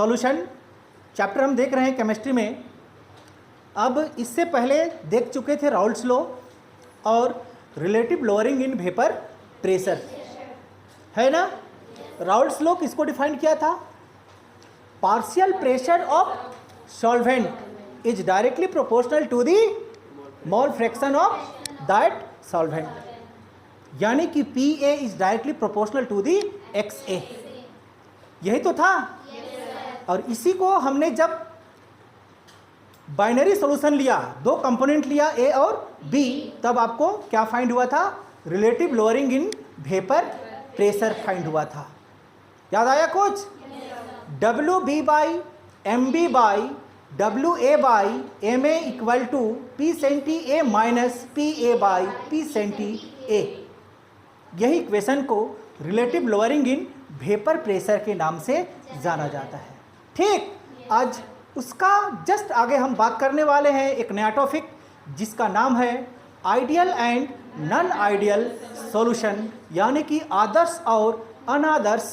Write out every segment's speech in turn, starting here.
Solution chapter हम देख रहे हैं केमिस्ट्री में। अब इससे पहले देख चुके थे राउल्ट्स लॉ और relative lowering in vapour pressure, है ना। राउल्ट्स लॉ किसको डिफाइन किया था? Partial pressure of solvent is directly proportional to the mole fraction of that solvent, यानी कि PA is directly proportional to the XA। यही तो था। और इसी को हमने जब बाइनरी सॉल्यूशन लिया, दो कंपोनेंट लिया A और B, तब आपको क्या फाइंड हुआ था? Relative lowering in vapour pressure find हुआ था। याद आया कुछ? WB by MB by WA by MA equal to P centi A minus PA by P centi A। यही इक्वेशन को relative lowering in vapour pressure के नाम से जाना जाता है। ठीक, आज उसका जस्ट आगे हम बात करने वाले हैं एक नया टॉपिक जिसका नाम है ideal and non ideal solution, यानी कि आदर्श और अनादर्श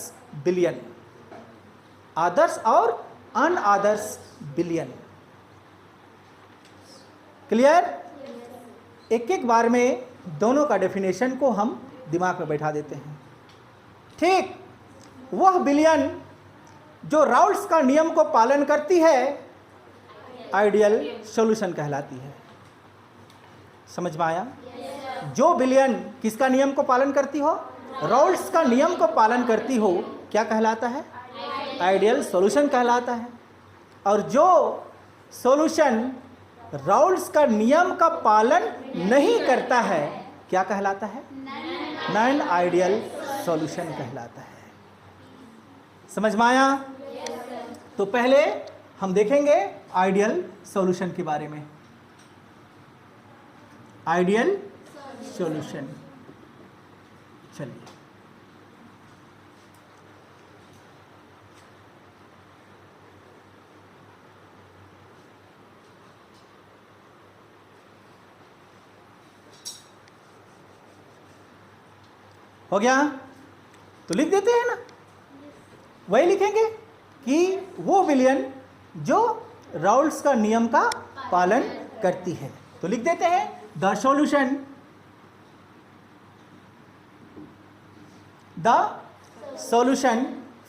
विलयन। आदर्श और अनादर्श विलयन। क्लियर? एक एक बार में दोनों का डेफिनेशन को हम दिमाग में बैठा देते हैं। ठीक, वह विलयन जो राउल्ट्स का नियम को पालन करती है आइडियल सॉल्यूशन कहलाती है। समझ में आया? जो विलयन किसका नियम को पालन करती हो? राउल्ट्स का नियम को पालन करती हो, क्या कहलाता है? आइडियल सॉल्यूशन कहलाता है। और जो सॉल्यूशन राउल्ट्स का नियम का पालन नहीं करता है, क्या कहलाता है? नॉन आइडियल सॉल्यूशन कहलाता है। समझ में आया? तो पहले हम देखेंगे आइडियल सॉल्यूशन के बारे में। आइडियल सॉल्यूशन, चलिए हो गया? तो लिख देते हैं ना, वही लिखेंगे कि वो विलयन जो राउल्ट्स का नियम का पालन करती है। तो लिख देते हैं the solution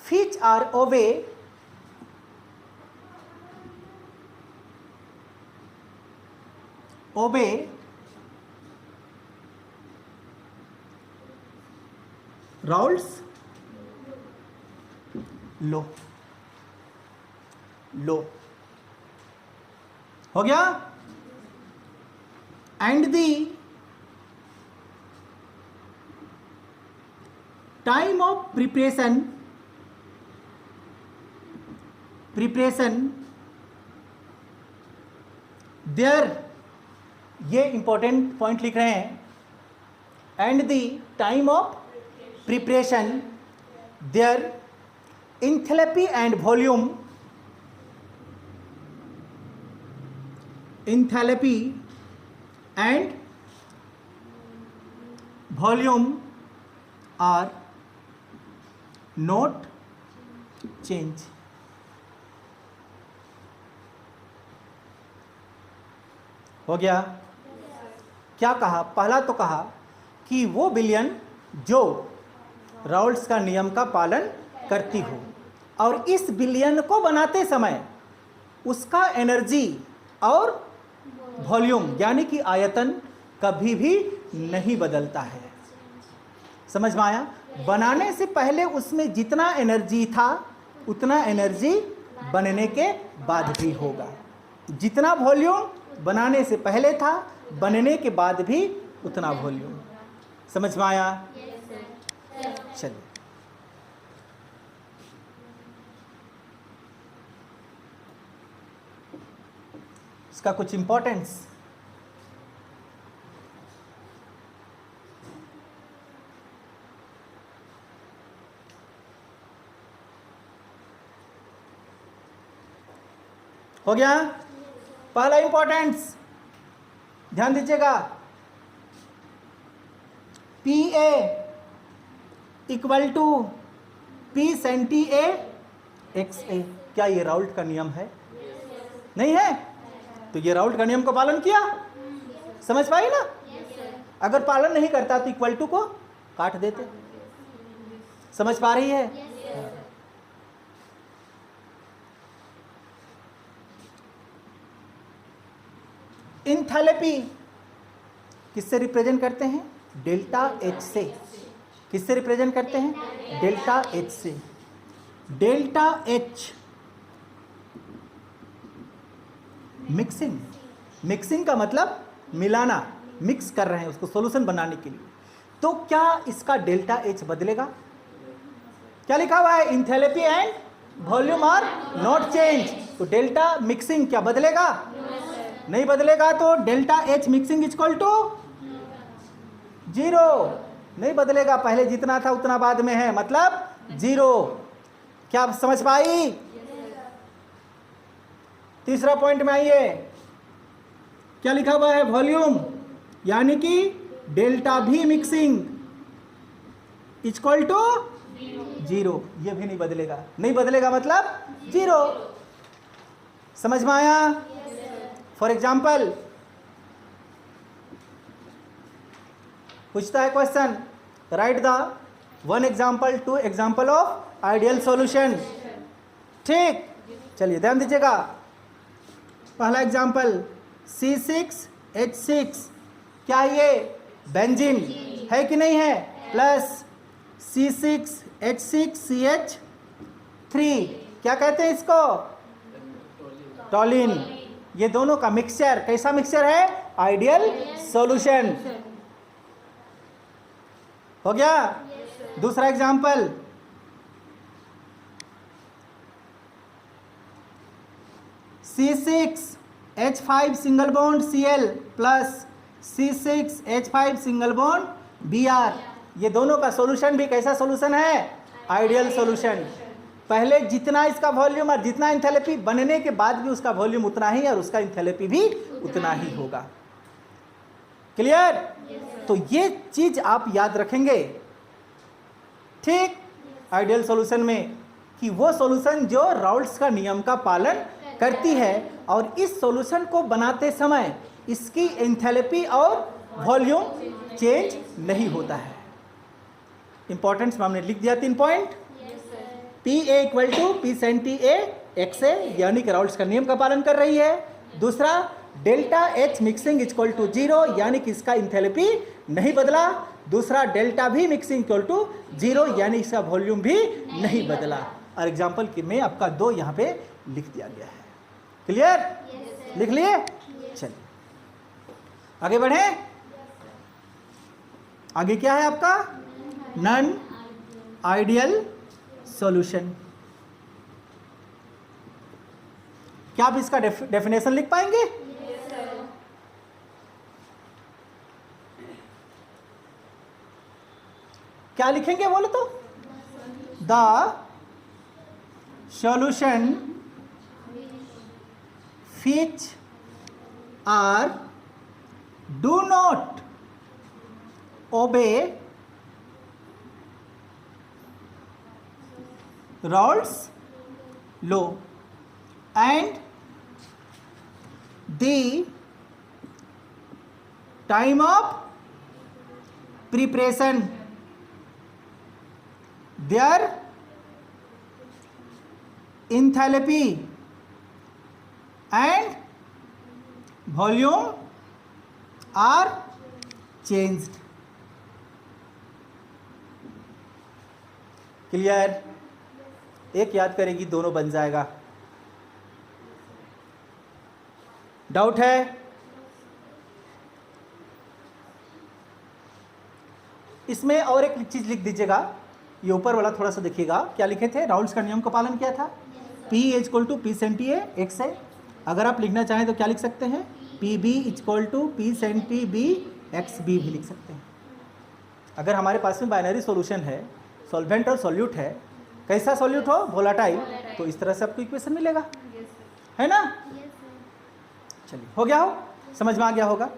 which are obey Raoult's law। हो गया? And the time of preparation there, ये इंपॉर्टेंट पॉइंट लिख रहे हैं। And the time of preparation there enthalpy and volume, enthalpy and volume are not change। हो गया? क्या कहा? पहला तो कहा कि वो विलयन जो राउल्ट्स का नियम का पालन करती हो, और इस विलयन को बनाते समय उसका एनर्जी और वॉल्यूम यानी कि आयतन कभी भी नहीं बदलता है। समझ में आया? बनाने से पहले उसमें जितना एनर्जी था उतना एनर्जी बनने के बाद भी होगा, जितना वॉल्यूम बनाने से पहले था बनने के बाद भी उतना वॉल्यूम। समझ में आया? चलिए इसका कुछ इंपॉर्टेंस। हो गया? पहला इंपॉर्टेंस ध्यान दीजिएगा, PA equal to P centi A XA। क्या ये राउल्ट का नियम है? नहीं है। तो ये राउल्ट का नियम को पालन किया, समझ पाई ना? अगर पालन नहीं करता तो इक्वल टू को काट देते। समझ पा रही है? इंथैलेपी किससे रिप्रेजेंट करते हैं? डेल्टा एच से। किससे रिप्रेजेंट करते हैं? डेल्टा एच से। Delta H mixing. मिक्सिंग का मतलब मिलाना, मिक्स कर रहे हैं उसको सॉल्यूशन बनाने के लिए। तो क्या इसका डेल्टा एच बदलेगा? क्या लिखा हुआ है? Enthalpy and volume are not change. तो डेल्टा मिक्सिंग क्या बदलेगा? नहीं बदलेगा। तो delta H mixing equal to 0, नहीं बदलेगा। पहले जितना था उतना बाद में है, मतलब 0। क्या आप समझ पाई? तीसरा पॉइंट में आइए, क्या लिखा हुआ है? वॉल्यूम, यानी कि डेल्टा भी मिक्सिंग इक्वल टू 0। ये भी नहीं बदलेगा। नहीं बदलेगा मतलब 0। समझ में आया? फॉर एग्जाम्पल पूछता है question, right the 1 example 2 example of ideal solution. ठीक, चलिए ध्यान दीजिएगा। पहला एग्जाम्पल C6H6, क्या ये बेंजीन है कि नहीं है? प्लस C6H6CH3, क्या कहते हैं इसको? टॉलिन। ये दोनों का मिक्सचर कैसा मिक्सचर है? Ideal solution. हो गया? दूसरा example, C6H5 single bond Cl plus C6H5 single bond Br। ये दोनों का सॉल्यूशन भी कैसा सॉल्यूशन है? Ideal solution. पहले जितना इसका वॉल्यूम और जितना एंथैल्पी, बनने के बाद भी उसका वॉल्यूम उतना ही और उसका एंथैल्पी भी उतना ही होगा। क्लियर? तो ये चीज आप याद रखेंगे, ठीक, आइडियल सॉल्यूशन में, कि वो सॉल्यूशन जो राउल्ट्स का नियम का पालन करती है और इस सॉल्यूशन को बनाते समय इसकी एंथैल्पी और वॉल्यूम चेंज नहीं होता है। इंपॉर्टेंस में हमने लिख दिया 3 point. PA equal to P cent A XA, यानी कि राउल्ट्स का नियम का पालन कर रही है। दूसरा, delta H mixing equal to 0, यानी कि इसका इंथैल्पी नहीं बदला। दूसरा, डेल्टा भी मिक्सिंग इक्वल टू 0, यानी इसका वॉल्यूम भी नहीं बदला। और एग्जाम्पल के में आपका 2 यहाँ पे लिख दिया गया है। क्लियर? लिख लिए? चलिए आगे बढ़े। आगे क्या है आपका? Non ideal solution. क्या आप इसका डेफिनेशन लिख पाएंगे? क्या लिखेंगे बोलो तो? The solution which are do not obey Raoult's law and the time of preparation, their enthalpy and volume are changed. Clear? एक याद करेंगी, दोनों बन जाएगा। डाउट है? इसमें और एक चीज लिख दीजिएगा, ये ऊपर वाला थोड़ा सा देखिएगा। क्या लिखे थे? राउल्ट्स का नियम का पालन किया था। P equal to P cent A XA। अगर आप लिखना चाहें तो क्या लिख सकते हैं? PB equal to P cent B XB भी लिख सकते हैं। अगर हमारे पास में बाइनरी सॉल्यूशन है, सॉल्वेंट और सॉल्यूट है, कैसा सॉल्यूट हो? वोलाटाइल, तो इस तरह से आपको इक्वेशन मिलेगा, है ना? चलिए, हो गया हो? समझ में आ गया होगा?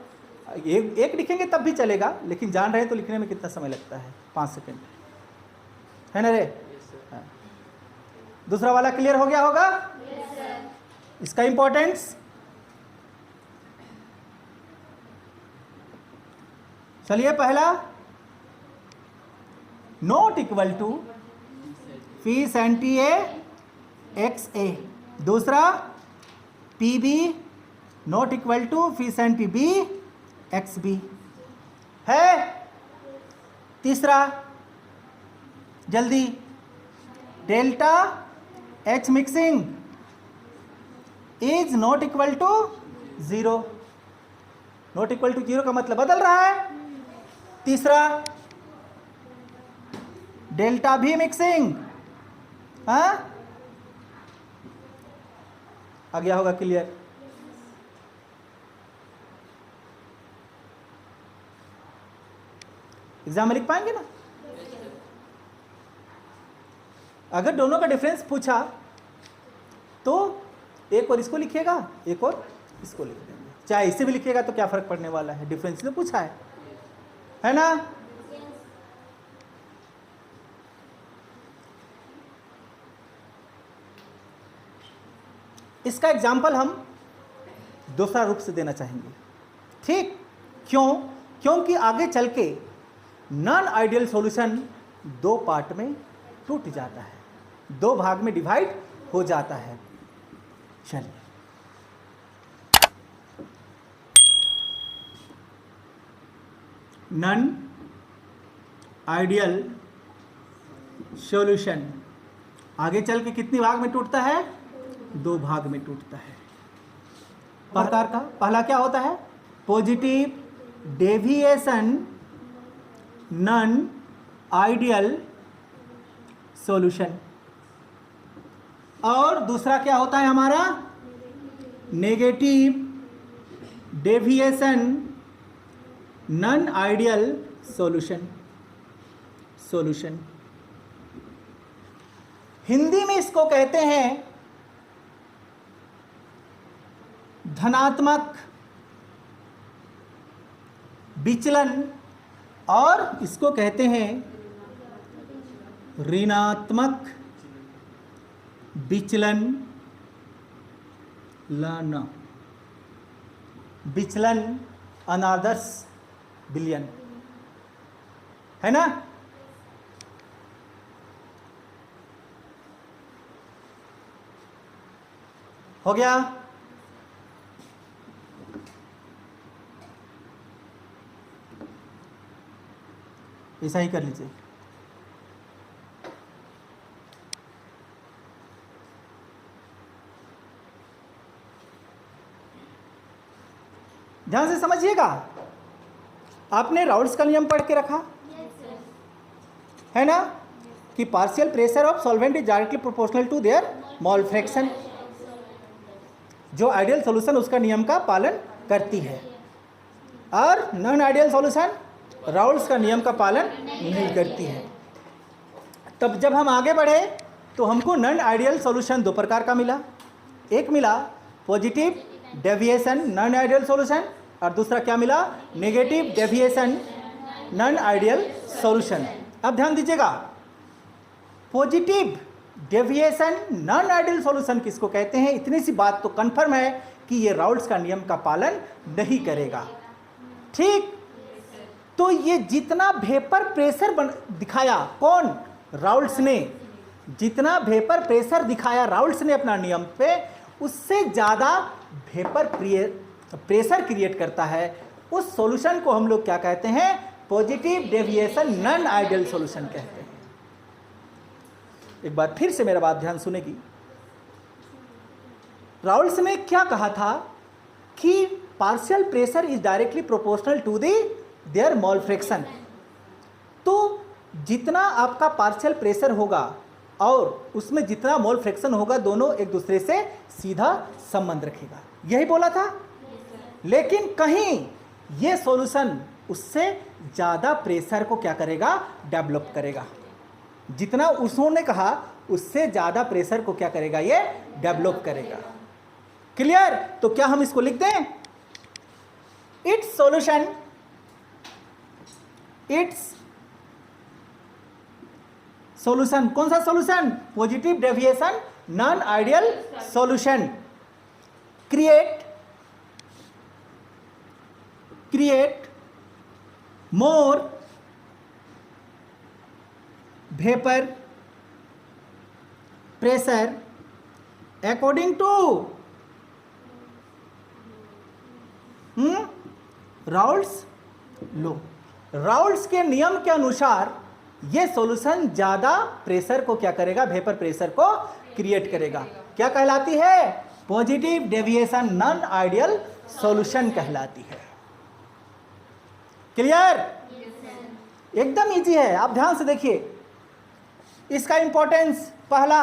एक लिखेंगे तब भी चलेगा, लेकिन जान रहे तो लिखने में कितना समय लगता है? 5 सेकेंड, है ना रे? दूसरा वाला क्लियर हो गया होगा? इसका इंपॉर्टेंस चलिए, पहला not equal to P centi A x A, दूसरा P B not equal to P centi B x B है। तीसरा जल्दी, delta H mixing is not equal to 0। Not equal to 0 का मतलब बदल रहा है। तीसरा डेल्टा भी मिक्सिंग, हाँ आ गया होगा क्लियर? एग्जाम में लिख पाएंगे ना? अगर दोनों का डिफरेंस पूछा तो एक और इसको लिखिएगा, एक और इसको लिख देंगे, चाहे इसे भी लिखिएगा तो क्या फर्क पड़ने वाला है, डिफरेंस ने पूछा है ना? इसका एग्जाम्पल हम दूसरा रूप से देना चाहेंगे, ठीक? क्यों? क्योंकि आगे चल के नॉन आइडियल सॉल्यूशन दो पार्ट में टूट जाता है, दो भाग में डिवाइड हो जाता है। चलिए, नॉन आइडियल सॉल्यूशन आगे चल के कितने भाग में टूटता है? दो भाग में टूटता है। प्रकार का पहला क्या होता है? Positive deviation non ideal solution, और दूसरा क्या होता है हमारा? Negative deviation non ideal solution. Hindi में इसको कहते हैं धनात्मक विचलन, और इसको कहते हैं ऋणात्मक विचलन। विचलन अनादर्श विलयन, है ना? हो गया? ऐसा ही कर लीजिए। ध्यान से समझिएगा, आपने राउल्स का नियम पढ़ के रखा है ना, कि partial pressure of solvent is directly proportional to their mole fraction. जो आइडियल सॉल्यूशन उसका नियम का पालन करती है, और नॉन आइडियल सॉल्यूशन राउल्स का नियम का पालन नहीं करती है। तब जब हम आगे बढ़े तो हमको नॉन आइडियल सॉल्यूशन दो प्रकार का मिला। एक मिला positive deviation non ideal solution, और दूसरा क्या मिला? Negative deviation non ideal solution. अब ध्यान दीजिएगा, positive deviation non ideal solution किसको कहते हैं? इतनी सी बात तो कंफर्म है कि ये राउल्स का नियम का पालन नहीं करेगा, ठीक? तो ये जितना वेपर प्रेशर दिखाया कौन? राउल्स ने। जितना वेपर प्रेशर दिखाया राउल्स ने अपना नियम पे, उससे ज़्यादा वेपर प्रेशर क्रिएट करता है उस सॉल्यूशन को हम लोग क्या कहते हैं? Positive deviation non ideal solution कहते हैं। एक बार फिर से मेरा बात ध्यान सुनेगी। राउल्स ने क्या कहा था कि partial pressure is directly proportional to their mole fraction. तो जितना आपका पार्शियल प्रेशर होगा और उसमें जितना मोल फ्रैक्शन होगा, दोनों एक दूसरे से सीधा संबंध रखेगा, यही बोला था। लेकिन कहीं ये सॉल्यूशन उससे ज़्यादा प्रेशर को क्या करेगा? डेवलप करेगा। जितना उन्होंने कहा उससे ज़्यादा प्रेशर को क्या करेगा? ये डेवलप करेगा। क्लियर? तो क्या हम इसको लिख दें? It's solution. कौन सा solution? Positive deviation non ideal solution. Create more vapour pressure according to Raoult's law. Raoult's के नियम के अनुसार यह सॉल्यूशन ज्यादा प्रेशर को क्या करेगा? वेपर प्रेशर को क्रिएट करेगा। क्या कहलाती है? Positive deviation non ideal solution कहलाती है। क्लियर? एकदम इजी है, आप ध्यान से देखिए। इसका इंपॉर्टेंस पहला,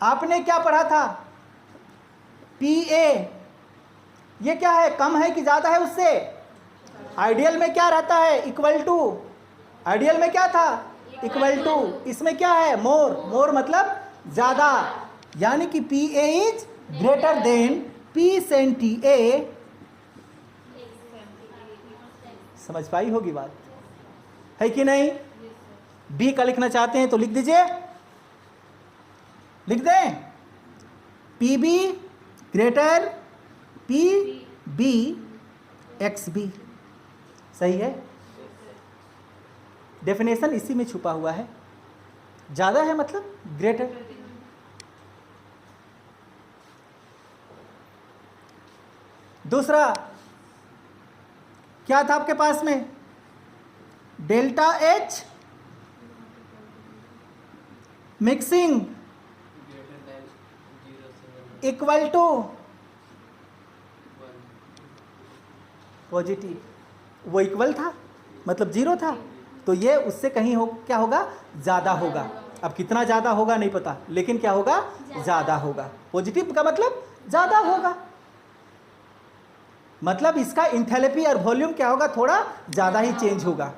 आपने क्या पढ़ा था? PA ये क्या है? कम है कि ज्यादा है उससे? आइडियल में क्या रहता है? Equal to. आइडियल में क्या था? Equal to. इसमें क्या है? मोर। मोर मतलब ज्यादा, यानी कि PA is greater than P/TA। समझ पाई होगी बात, है कि नहीं? बी का लिखना चाहते हैं तो लिख दीजिए, लिख दें PB ग्रेटर PB XB। सही है? डेफिनेशन इसी में छुपा हुआ है। ज्यादा है मतलब ग्रेटर। दूसरा क्या था आपके पास में? Delta H mixing equal to positive. वो इक्वल था मतलब जीरो था, तो ये उससे कहीं हो क्या होगा? ज्यादा होगा। अब कितना ज्यादा होगा नहीं पता, लेकिन क्या होगा? ज्यादा होगा। पॉजिटिव का मतलब ज्यादा होगा, मतलब इसका इंथैल्पी और वॉल्यूम क्या होगा? थोड़ा ज्यादा ही चेंज होगा।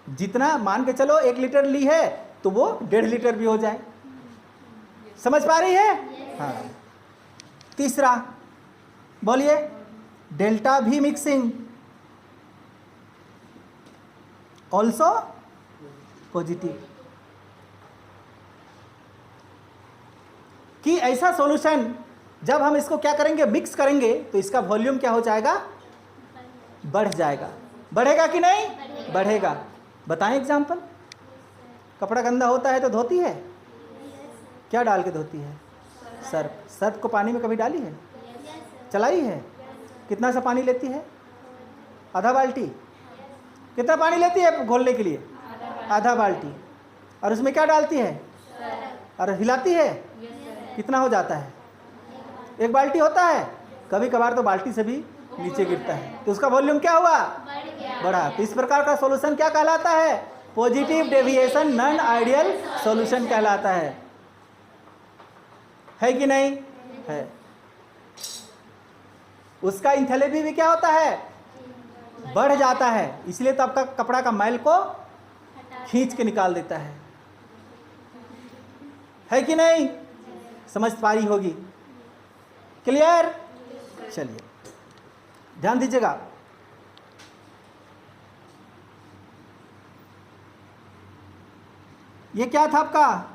जितना मान के चलो 1 लीटर ली है तो वो 1.5 लीटर भी हो जाए। समझ पा रही है? हाँ। तीसरा बोलिए, delta V mixing also positive. कि ऐसा सॉल्यूशन जब हम इसको क्या करेंगे? मिक्स करेंगे तो इसका वॉल्यूम क्या हो जाएगा? बढ़ जाएगा। बढ़ेगा कि नहीं? बढ़ेगा। बताएं एग्जांपल। कपड़ा गंदा होता है तो धोती है, क्या डाल के धोती है? सर्फ। सर्फ को पानी में कभी डाली है? चलाई है? कितना सा पानी लेती है? आधा बाल्टी। कितना पानी लेती है घोलने के लिए? आधा बाल्टी। और उसमें क्या डालती है? और हिलाती है? कितना हो जाता है? 1 बाल्टी होता है। कभी कभार तो बाल्टी से भी नीचे गिरता है, तो उसका वॉल्यूम क्या हुआ? बढ़ा। तो इस प्रकार का सॉल्यूशन क्या कहलाता है? Positive deviation non ideal solution कहलाता है कि नहीं? है। उसका इंथैल्पी भी क्या होता है? बढ़ जाता है, इसलिए तो आपका कपड़ा का मैल को खींच के निकाल देता है कि नहीं? समझ पारी होगी। क्लियर? चलिए ध्यान दीजिएगा। ये क्या था आपका?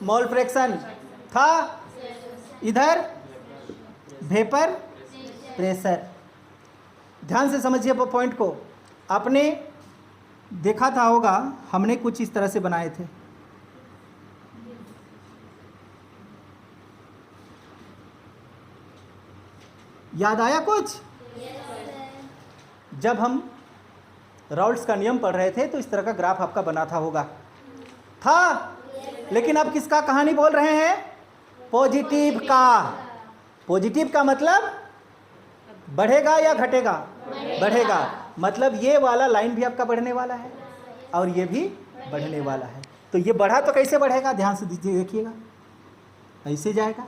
मोल फ्रैक्शन था। इधर वेपर प्रेशर। ध्यान से समझिए पॉइंट को। आपने देखा था होगा, हमने कुछ इस तरह से बनाए थे। याद आया कुछ? जब हम राउल्ट्स का नियम पढ़ रहे थे तो इस तरह का ग्राफ आपका बना था होगा था। लेकिन अब किसका कहानी बोल रहे हैं? पॉजिटिव का। पॉजिटिव का मतलब बढ़ेगा या घटेगा? बढ़ेगा। मतलब ये वाला लाइन भी आपका बढ़ने वाला है और ये भी बढ़ने वाला है। तो ये बढ़ा तो कैसे बढ़ेगा? ध्यान से देखिएगा। ऐसे जाएगा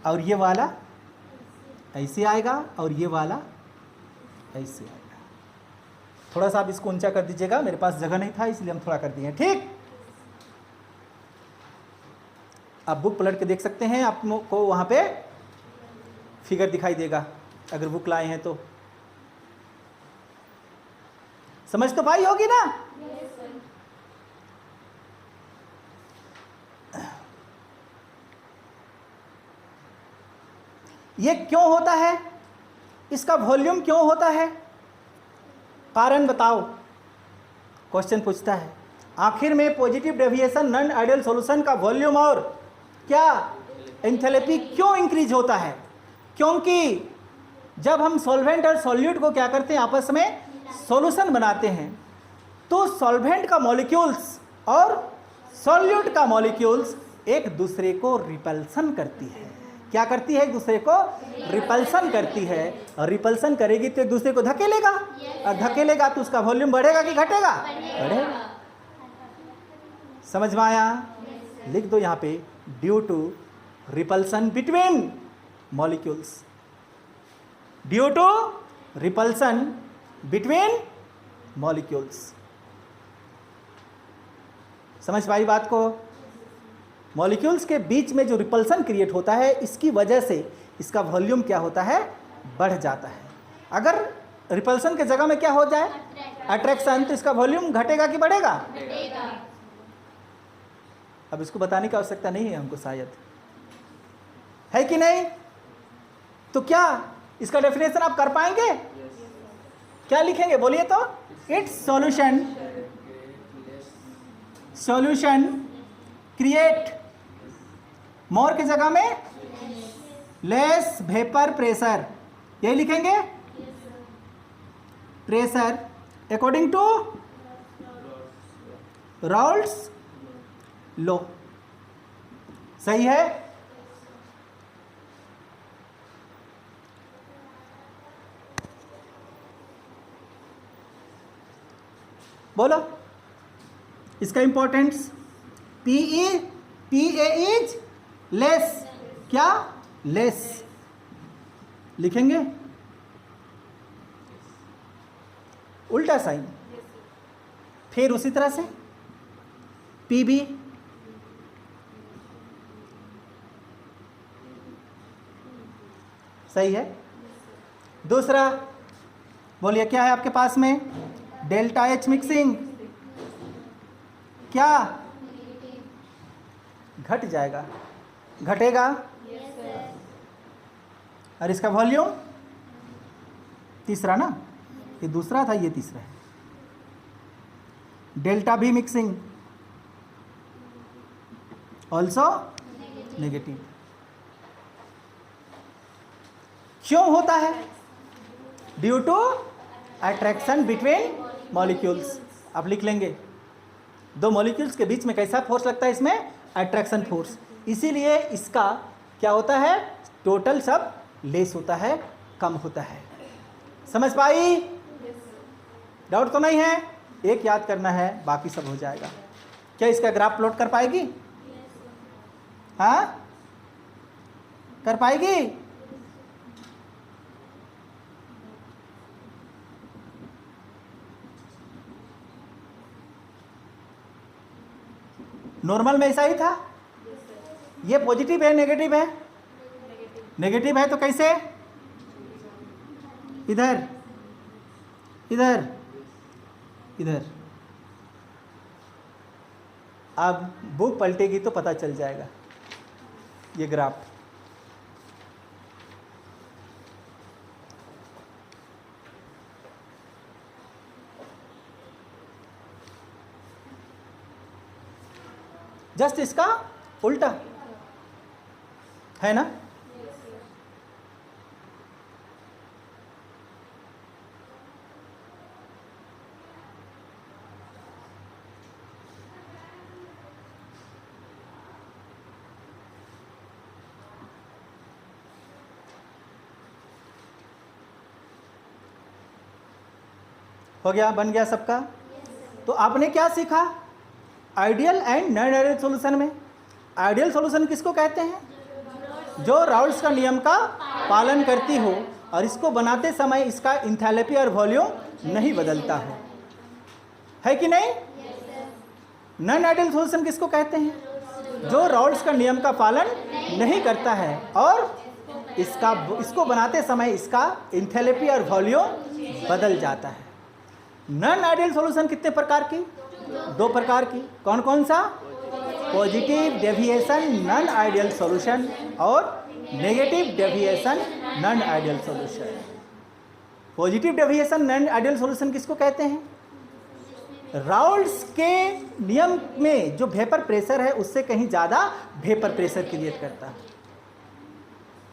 और ये वाला ऐसे आएगा और ये वाला ऐसे आएगा। थोड़ा सा आप इसको ऊंचा कर दीजिएगा, मेरे पास जगह नहीं था इसलिए हम थोड़ा कर दिए। ठीक, आप बुक पलट के देख सकते हैं, आपको वहाँ पे फिगर दिखाई देगा अगर बुक लाए हैं तो। समझ तो पाई होगी ना? ये क्यों होता है, इसका वॉल्यूम क्यों होता है, कारण बताओ, क्वेश्चन पूछता है। आखिर में positive deviation non ideal solution का वॉल्यूम और क्या एंथैल्पी क्यों इंक्रीज होता है? क्योंकि जब हम सॉल्वेंट और सॉल्यूट को क्या करते हैं, आपस में सॉल्यूशन बनाते हैं, तो सॉल्वेंट का मॉलिक्यूल्स और सॉल्यूट का मॉलिक्यूल्स एक दूसरे को रिपल्सन करती है। क्या करती है? एक दूसरे को रिपल्सन करती है, और रिपल्सन करेगी तो एक दूसरे को धकेलेगा, और धकेलेगा तो उसका वॉल्यूम बढ़ेगा कि घटेगा? बढ़ेगा। समझ में आया? लिख दो यहाँ पे, due to repulsion between molecules, due to repulsion between molecules. समझ पाई बात को? मॉलिक्यूल्स के बीच में जो रिपल्सन क्रिएट होता है, इसकी वजह से इसका वॉल्यूम क्या होता है? बढ़ जाता है। अगर रिपल्सन के जगह में क्या हो जाए? अट्रैक्शन, तो इसका वॉल्यूम घटेगा कि बढ़ेगा? अब इसको बताने की आवश्यकता नहीं है हमको, शायद है कि नहीं? तो क्या इसका डेफिनेशन आप कर पाएंगे? क्या लिखेंगे बोलिए तो? इट्स सॉल्यूशन क्रिएट मोर की जगह में लेस वेपर प्रेशर, यही लिखेंगे, pressure according to Raoult's law. सही है? बोलो इसका importance. P A is less, क्या? लेस लिखेंगे, उल्टा साइन, फिर उसी तरह से पी बी, सही है। दूसरा बोलिए क्या है आपके पास में? डेल्टा एच मिक्सिंग, क्या घट जाएगा, घटेगा? और इसका वॉल्यूम तीसरा ना, ये दूसरा था, ये तीसरा है। Delta B mixing also negative. क्यों होता है? Due to attraction between molecules. आप लिख लेंगे, दो मॉलिक्यूल्स के बीच में कैसा फोर्स लगता है? इसमें अट्रैक्शन फोर्स। इसीलिए इसका क्या होता है? टोटल सब लेस होता है, कम होता है। समझ पाई? डाउट तो नहीं है? एक याद करना है, बाकी सब हो जाएगा। क्या इसका ग्राफ प्लॉट कर पाएगी? हाँ, कर पाएगी? नॉर्मल में ऐसा ही था। ये पॉजिटिव है, नेगेटिव है? नेगेटिव है तो कैसे? इधर इधर इधर। अब बुक पलटेगी तो पता चल जाएगा ये ग्राफ। जस्ट इसका उल्टा है ना? हो गया, बन गया सबका। तो आपने क्या सीखा? Ideal and non ideal solution में आइडियल सॉल्यूशन किसको कहते हैं? जो राउल्ट्स का नियम का पालन करती हो और इसको बनाते समय इसका इंथैल्पी और वॉल्यूम नहीं बदलता है कि नहीं? नॉन आइडियल सॉल्यूशन किसको कहते हैं? जो राउल्ट्स का नियम का पालन नहीं करता है और इसको बनाते समय इसका इंथैल्पी और वॉल्यूम बदल जाता है। नॉन आइडियल सॉल्यूशन कितने प्रकार की? दो प्रकार की। कौन कौन सा? Positive deviation non ideal solution और negative deviation non ideal solution. Positive deviation non ideal solution किसको कहते हैं? राउल्ट्स के नियम में जो वेपर प्रेशर है उससे कहीं ज़्यादा वेपर प्रेशर क्रिएट करता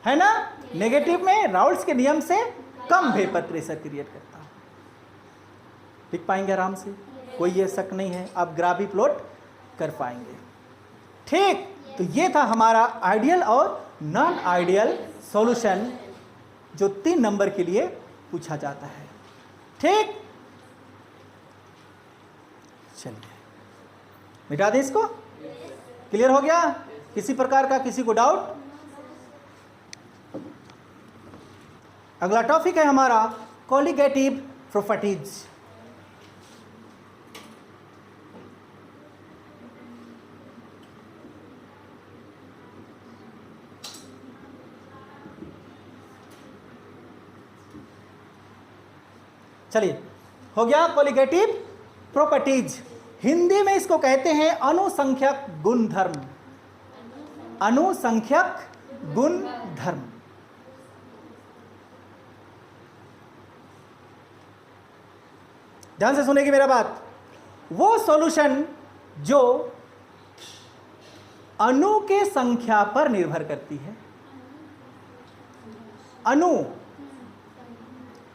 है ना। नेगेटिव में राउल्ट्स के नियम से कम वेपर प्रेशर क्रिएट करता है। लिख पाएंगे आराम से, कोई ये शक नहीं है, आप ग्राफ भी प्लॉट कर पाएंगे। ठीक, तो ये था हमारा आइडियल और नॉन आइडियल सॉल्यूशन जो 3 नंबर के लिए पूछा जाता है। ठीक, चलिए मिटा दें इसको। क्लियर हो गया? किसी प्रकार का किसी को डाउट? अगला टॉपिक है हमारा कोलिगेटिव प्रॉपर्टीज। चलिए, हो गया कोलिगेटिव प्रॉपर्टीज। हिंदी में इसको कहते हैं अनुसंख्यक गुणधर्म। अनुसंख्यक गुणधर्म। ध्यान से सुनेगी मेरा बात। वो सॉल्यूशन जो अणु के संख्या पर निर्भर करती है।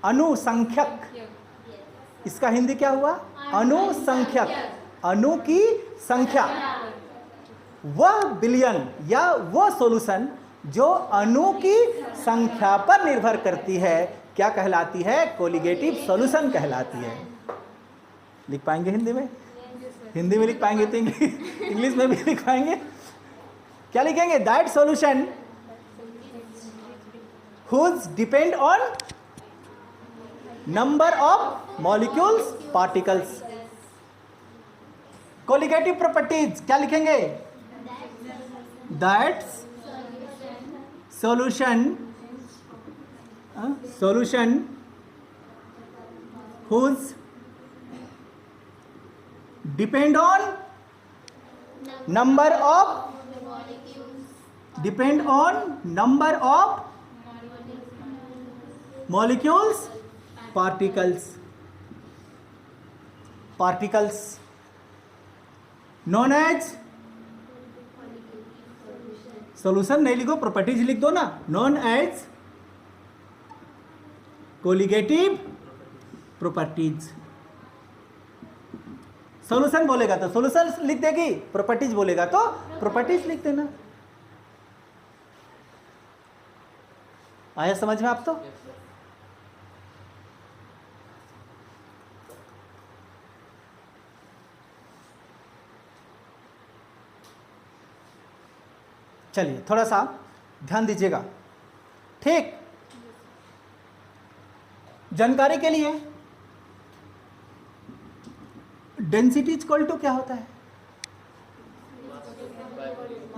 अनुसंख्यक, इसका हिंदी क्या हुआ? अनुसंख्यक। अणु की संख्या। वह बिलियन या वो सॉल्यूशन जो अणु की संख्या पर निर्भर करती है क्या कहलाती है? कोलिगेटिव सॉल्यूशन कहलाती है। लिख पाएंगे हिंदी में? हिंदी में लिख पाएंगे तो इंग्लिश में भी लिख पाएंगे। क्या लिखेंगे? That solution whose depend on number of molecules particles. Colligative properties क्या लिखेंगे? That solution whose depend on number of molecules particles known as solution नहीं लिखो, प्रॉपर्टीज लिख दो ना। known as colligative properties. Solution बोलेगा तो सॉल्यूशन लिख देगी, प्रॉपर्टीज बोलेगा तो प्रॉपर्टीज लिख देना। आया समझ में आप? तो चलिए थोड़ा सा ध्यान दीजिएगा। ठीक, जानकारी के लिए डेंसिटी इक्वल टू क्या होता है?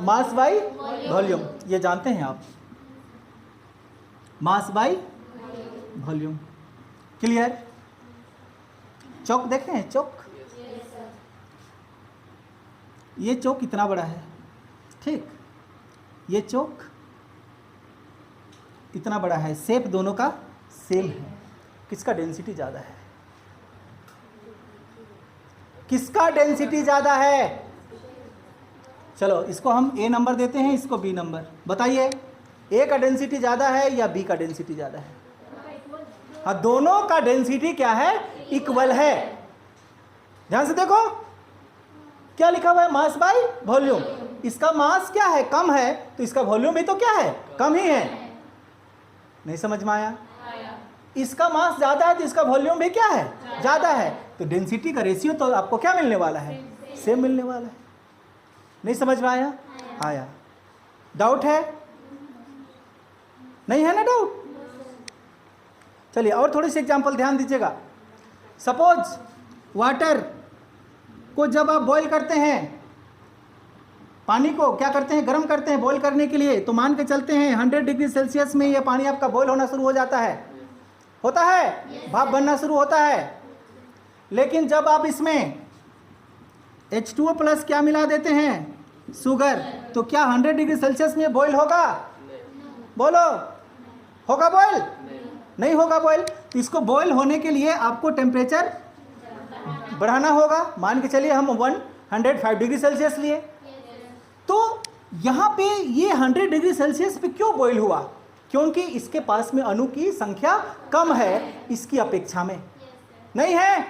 Mass by volume. ये जानते हैं आप, मास बाई वॉल्यूम। क्लियर? चौक देखे हैं? चौक, ये चौक इतना बड़ा है। ठीक, ये चौक इतना बड़ा है, शेप दोनों का सेम है। किसका डेंसिटी ज़्यादा है? किसका डेंसिटी ज़्यादा है? चलो इसको हम ए नंबर देते हैं, इसको बी नंबर। बताइए, ए का डेंसिटी ज़्यादा है या बी का डेंसिटी ज़्यादा है? हाँ, दोनों का डेंसिटी क्या है? इक्वल है। ध्यान से देखो क्या लिखा हुआ है? Mass by volume. इसका मास क्या है? कम है, तो इसका वॉल्यूम भी तो क्या है? कम ही है। नहीं समझ में आया? इसका मास ज़्यादा है तो इसका वॉल्यूम भी क्या है? ज़्यादा है। तो डेंसिटी का रेशियो तो आपको क्या मिलने वाला है? सेम मिलने वाला है। नहीं समझ में आया? आया? डाउट है? नहीं है ना डाउट? चलिए और थोड़ी सी एग्जांपल ध्यान दीजिएगा। सपोज वाटर को जब आप बॉईल करते हैं, पानी को क्या करते हैं? गर्म करते हैं बॉईल करने के लिए, तो मान के चलते हैं 100 डिग्री सेल्सियस में यह पानी आपका बॉईल होना शुरू हो जाता है। होता है? भाप बनना शुरू होता है। लेकिन जब आप इसमें H2O प्लस क्या मिला देते हैं? शुगर, तो क्या 100 डिग्री सेल्सियस में बॉईल होगा? बोलो, होगा बॉयल? नहीं होगा बॉयल। तो इसको बॉयल होने के लिए आपको टेम्परेचर बढ़ाना होगा। मान के चलिए हम 105 डिग्री सेल्सियस लिए, तो यहाँ पे ये 100 डिग्री सेल्सियस पे क्यों बॉयल हुआ? क्योंकि इसके पास में अणु की संख्या कम है इसकी अपेक्षा में, नहीं है?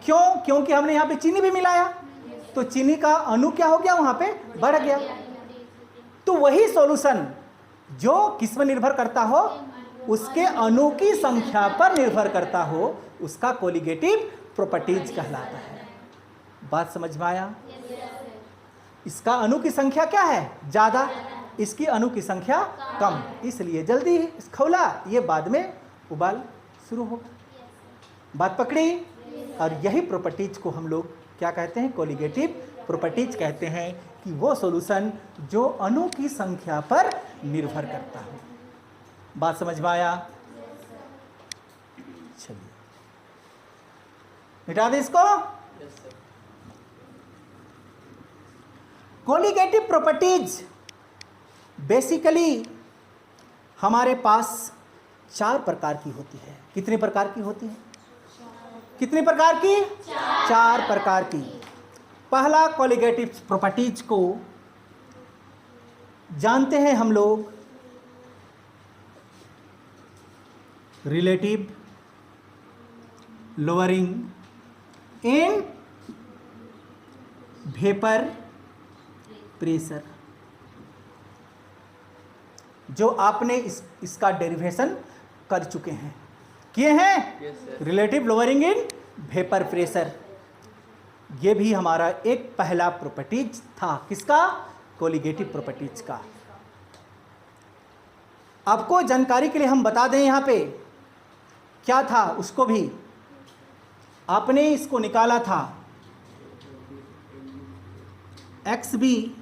क्यों? क्योंकि हमने यहाँ पे चीनी भी मिलाया, तो चीनी का अणु क्या हो गया, वहाँ पे बढ़ गया। तो वही सॉल्यूशन जो किस में निर्भर करता हो, उसके अणु की संख्या पर निर्भर करता हो, उसका कोलिगेटिव प्रॉपर्टीज कहलाता है। बात समझ में आया? इसका अणु की संख्या क्या है, ज्यादा, इसकी अणु की संख्या कम, इसलिए जल्दी खौला, ये बाद में उबाल शुरू होगा। बात पकड़ी? और यही प्रॉपर्टीज को हम लोग क्या कहते हैं, कोलिगेटिव प्रॉपर्टीज कहते हैं, कि वो सॉल्यूशन जो अणु की संख्या पर निर्भर करता है। बात समझ में आया? चलिए मिटा दे इसको। कोलिगेटिव प्रॉपर्टीज बेसिकली हमारे पास 4 प्रकार की होती है। कितने प्रकार की होती है? कितने प्रकार की? 4 प्रकार की। पहला कोलिगेटिव प्रॉपर्टीज को जानते हैं हम लोग relative lowering in vapour pressure, जो आपने इसका डेरिवेशन कर चुके हैं, किए हैं। Relative lowering in vapour pressure, ये भी हमारा एक पहला प्रॉपर्टीज था। किसका? कोलिगेटिव प्रॉपर्टीज का। आपको जानकारी के लिए हम बता दें, यहाँ पे क्या था उसको भी। आपने इसको निकाला था एक्स बी,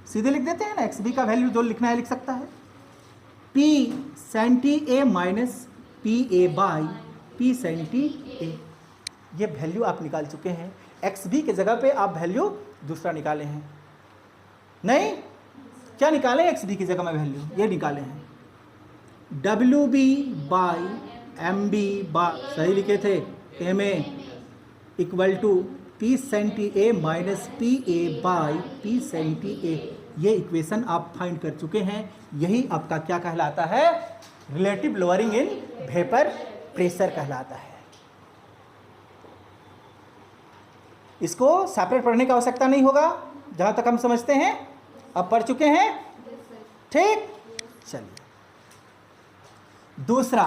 सीधे लिख देते हैं ना, एक्स बी का वैल्यू जो लिखना है लिख सकता है, P centi A minus P A by P centi A. ये वैल्यू आप निकाल चुके हैं। एक्स बी के जगह पे आप वैल्यू दूसरा निकाले हैं, नहीं? क्या निकाले एक्स बी की जगह में वैल्यू? ये निकाले हैं W B by M B by, सही लिखे थे, M A equal to P centi A minus P A by P centi A. ये इक्वेशन आप फाइंड कर चुके हैं। यही आपका क्या कहलाता है? Relative lowering in vapour pressure कहलाता है। इसको सेपरेट पढ़ने की आवश्यकता नहीं होगा, जहां तक हम समझते हैं अब पढ़ चुके हैं, ठीक? चलिए दूसरा,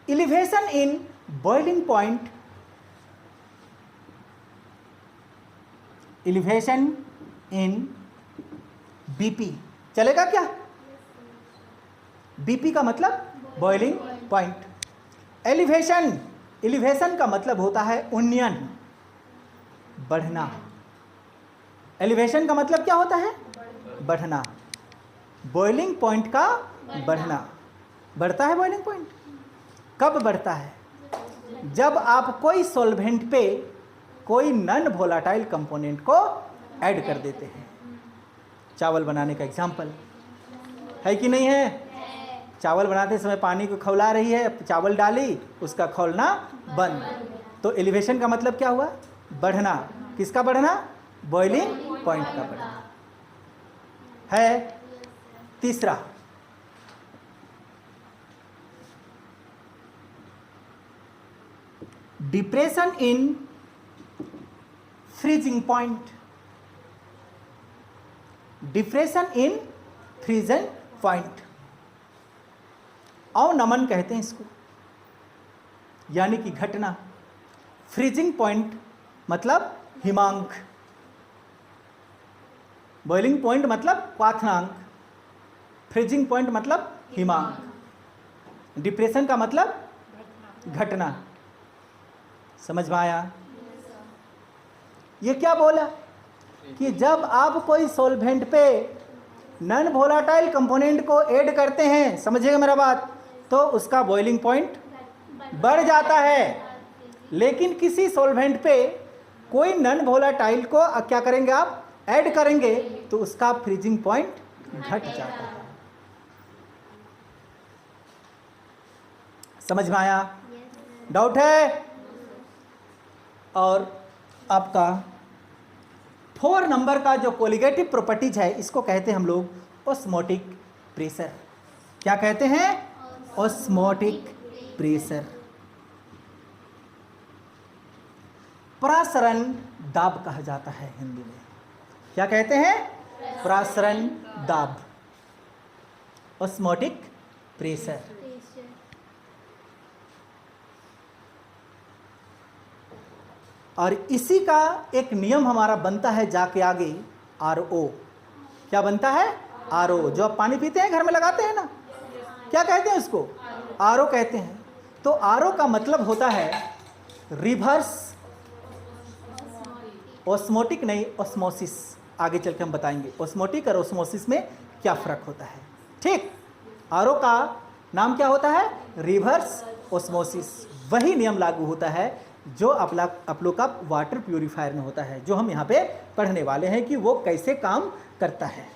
elevation in boiling point, elevation in BP चलेगा क्या? बीपी का मतलब बॉइलिंग पॉइंट। एलिवेशन, एलिवेशन का मतलब होता है उन्नयन, बढ़ना। एलिवेशन का मतलब क्या होता है? बढ़ना। बॉइलिंग पॉइंट का बढ़ना, बढ़ता है बॉइलिंग पॉइंट। कब बढ़ता है? जब आप कोई सॉल्वेंट पे कोई नॉन वोलेटाइल कंपोनेंट को ऐड कर देते हैं। चावल बनाने का एग्जाम्पल है कि नहीं है? चावल बनाते समय पानी को खौला रही है, चावल डाली, उसका खौलना बंद। तो एलिवेशन का मतलब क्या हुआ? बढ़ना। किसका बढ़ना? बॉइलिंग पॉइंट का बढ़ना है। तीसरा, depression in freezing point, depression in freezing point, अवनमन कहते हैं इसको, यानी कि घटना। फ्रीजिंग पॉइंट मतलब हिमांक, बॉइलिंग पॉइंट मतलब क्वाथनांक, फ्रीजिंग पॉइंट मतलब हिमांक, डिप्रेशन का मतलब घटना। समझ में आया? ये क्या बोला कि जब आप कोई सॉल्वेंट पे नॉन वोलेटाइल कंपोनेंट को ऐड करते हैं, समझिएगा मेरा बात, तो उसका बॉइलिंग पॉइंट बढ़ जाता है। लेकिन किसी सॉल्वेंट पे कोई नॉन वोलेटाइल को क्या करेंगे आप? ऐड करेंगे तो उसका फ्रीजिंग पॉइंट घट जाता है। समझ में आया? डाउट है? और आपका 4 नंबर का जो कोलिगेटिव प्रॉपर्टीज है, इसको कहते हैं हम लोग ऑस्मोटिक प्रेशर। क्या कहते हैं? Osmotic pressure. प्रासरण दाब कहा जाता है हिंदी में। क्या कहते हैं? प्रासरण दाब, ऑस्मोटिक प्रेशर। और इसी का एक नियम हमारा बनता है जाके आगे, RO। क्या बनता है? RO। जो आप पानी पीते हैं, घर में लगाते हैं ना, क्या कहते हैं उसको? RO कहते हैं। तो RO का मतलब होता है रिवर्स ऑस्मोटिक, नहीं ऑस्मोसिस। आगे चल के हम बताएंगे ऑस्मोटिक और ऑस्मोसिस में क्या फर्क होता है। ठीक, RO का नाम क्या होता है? Reverse osmosis. वही नियम लागू होता है जो आप लोग का वाटर प्यूरिफायर में होता है, जो हम यहाँ पे पढ़ने वाले हैं कि वो कैसे काम करता है।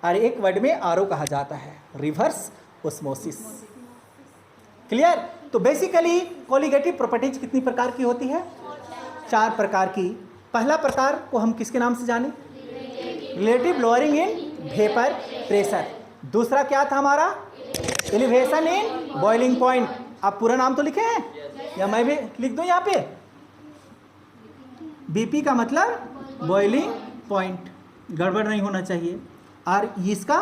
और एक वर्ड में RO कहा जाता है, रिवर्स ऑस्मोसिस। क्लियर? तो बेसिकली कोलिगेटिव प्रॉपर्टीज कितनी प्रकार की होती है? 4 प्रकार की। पहला प्रकार को हम किसके नाम से जाने? Relative lowering in vapour pressure. दूसरा क्या था हमारा? Elevation in boiling point. आप पूरा नाम तो लिखे हैं या मैं भी लिख दूं यहाँ पे? BP का मतलब बॉइलिंग पॉइंट, गड़बड़ नहीं होना चाहिए। और इसका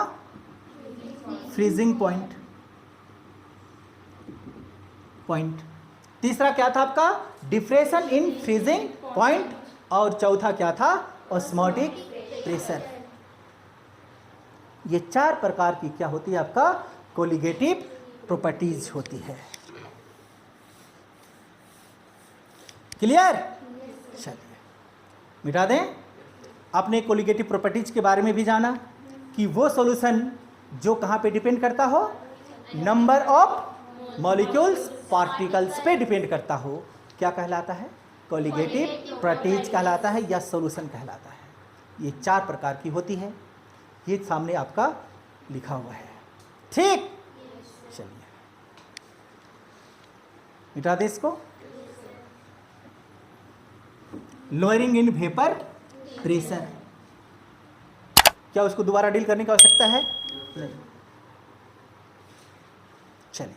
फ्रीजिंग पॉइंट। तीसरा क्या था आपका? डिफ्रेशन इन फ्रीजिंग पॉइंट। और चौथा क्या था? Osmotic pressure. ये 4 प्रकार की क्या होती है आपका? कोलिगेटिव प्रॉपर्टीज होती है। क्लियर? चलिए मिटा दें। आपने कोलिगेटिव प्रॉपर्टीज के बारे में भी जाना कि वो सॉल्यूशन जो कहाँ पे डिपेंड करता हो? नंबर ऑफ मॉलिक्यूल्स, पार्टिकल्स पे डिपेंड करता हो, क्या कहलाता है? कोलिगेटिव प्रॉपर्टीज कहलाता है या सॉल्यूशन कहलाता है। ये 4 प्रकार की होती है। ये सामने आपका लिखा हुआ है। ठीक, चलिए मिटा दे इसको। लोअरिंग इन वेपर प्रेशर, क्या उसको दोबारा डील करने की आवश्यकता है? नहीं। चलिए,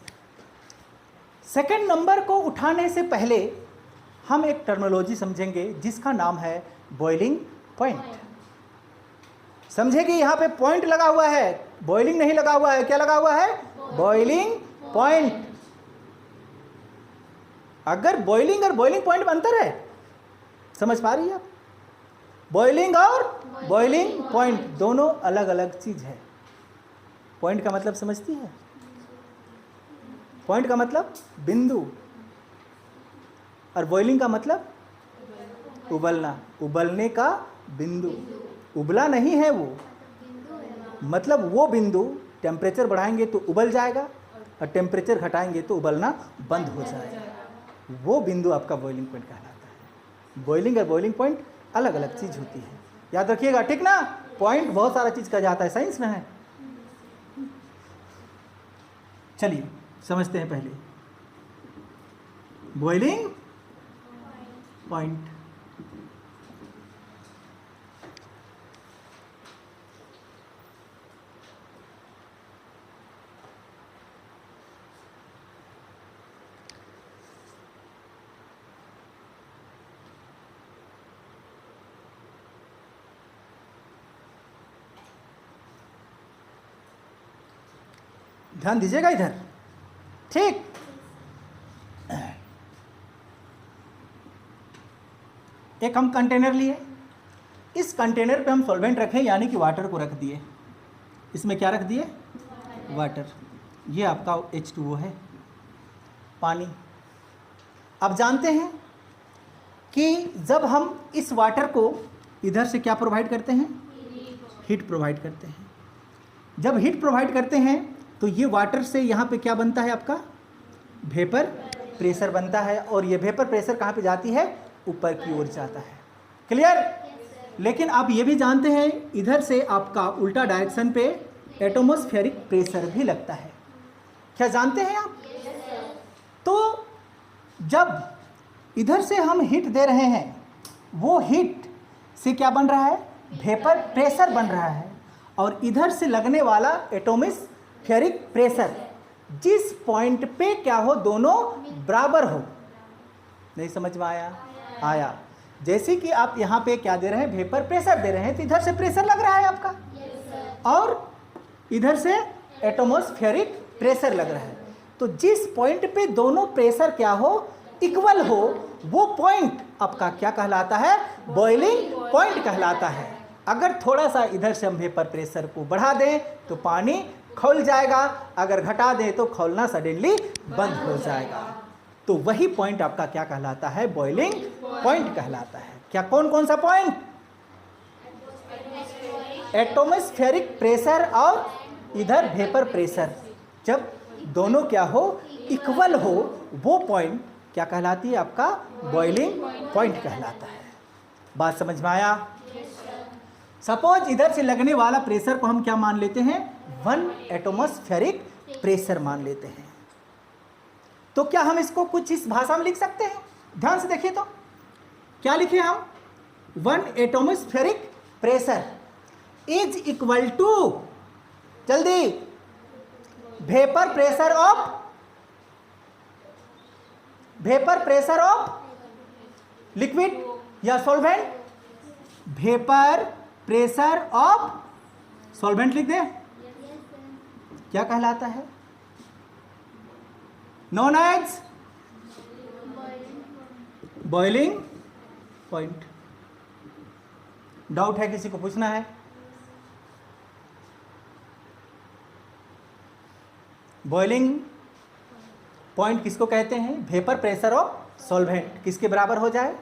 सेकंड नंबर को उठाने से पहले हम एक टर्मिनोलॉजी समझेंगे जिसका नाम है बॉइलिंग पॉइंट। समझेंगे यहां पे पॉइंट लगा हुआ है, बॉइलिंग नहीं लगा हुआ है। क्या लगा हुआ है? Boiling point. अगर बॉइलिंग और बॉइलिंग पॉइंट में अंतर है, समझ पा रही है आप? बॉइलिंग और बॉइलिंग पॉइंट दोनों अलग अलग चीज है। पॉइंट का मतलब समझती है? पॉइंट का मतलब बिंदु, और बॉइलिंग का मतलब उबलना, उबलने का बिंदु। उबला नहीं है वो, मतलब वो बिंदु टेम्परेचर बढ़ाएंगे तो उबल जाएगा और टेम्परेचर घटाएंगे तो उबलना बंद हो जाएगा। वो बिंदु आपका बॉइलिंग पॉइंट कहलाता है। बॉइलिंग और बॉइलिंग पॉइंट अलग अलग चीज होती है, याद रखिएगा। ठीक ना? पॉइंट बहुत सारा चीज का जाता है, साइंस में है। चलिए समझते हैं पहले बॉइलिंग पॉइंट। ध्यान दीजिएगा इधर। ठीक, एक हम कंटेनर लिए, इस कंटेनर पे हम सॉल्वेंट रखें, यानी कि वाटर को रख दिए। इसमें क्या रख दिए? वाटर। ये आपका H2O है, पानी। अब जानते हैं कि जब हम इस वाटर को इधर से क्या प्रोवाइड करते हैं? हीट प्रोवाइड करते हैं। जब हीट प्रोवाइड करते हैं तो ये वाटर से यहाँ पे क्या बनता है आपका? वेपर प्रेशर बनता है। और ये वेपर प्रेशर कहाँ पे जाती है? ऊपर की ओर जाता है। क्लियर? लेकिन आप ये भी जानते हैं इधर से आपका उल्टा डायरेक्शन पे एटमॉस्फेरिक प्रेशर भी लगता है। क्या जानते हैं आप? तो जब इधर से हम हीट दे रहे हैं, वो हीट से क्या बन रहा है? वेपर प्रेशर बन रहा है। और इधर से लगने वाला एटमॉस्फेरिक प्रेशर जिस पॉइंट पे क्या हो, दोनों बराबर हो। नहीं समझ में आया? आया। जैसे कि आप यहाँ पे क्या दे रहे हैं? वेपर प्रेशर दे रहे हैं, तो इधर से प्रेशर लग रहा है आपका, और इधर से एटमॉस्फेरिक प्रेशर लग रहा है। तो जिस पॉइंट पे दोनों प्रेशर क्या हो, इक्वल हो, वो पॉइंट आपका क्या कहलाता है? बॉइलिंग पॉइंट कहलाता है। अगर थोड़ा सा इधर से हम वेपर प्रेशर को बढ़ा दें तो पानी खौल जाएगा, अगर घटा दें तो खौलना सडनली बंद हो जाएगा। तो वही पॉइंट आपका क्या कहलाता है? बॉइलिंग पॉइंट कहलाता है। क्या कौन कौन सा पॉइंट? एटमॉस्फेरिक प्रेशर और इधर वेपर प्रेशर जब दोनों क्या हो, इक्वल हो, वो पॉइंट क्या कहलाती है? आपका बॉइलिंग पॉइंट कहलाता है। बात समझ में आया? सपोज इधर से लगने वाला प्रेशर को हम क्या मान लेते हैं? 1 एटमॉस्फेरिक प्रेशर मान लेते हैं। तो क्या हम इसको कुछ इस भाषा में लिख सकते हैं? ध्यान से देखिए तो क्या लिखे हम? 1 atmospheric pressure is equal to, जल्दी, वेपर प्रेशर ऑफ लिक्विड या solvent. Vapour pressure of solvent लिख दे, क्या कहलाता है? Known as boiling point. Doubt है? किसी को पूछना है? बॉइलिंग पॉइंट किसको कहते हैं? वेपर प्रेशर ऑफ सॉल्वेंट किसके बराबर हो जाए?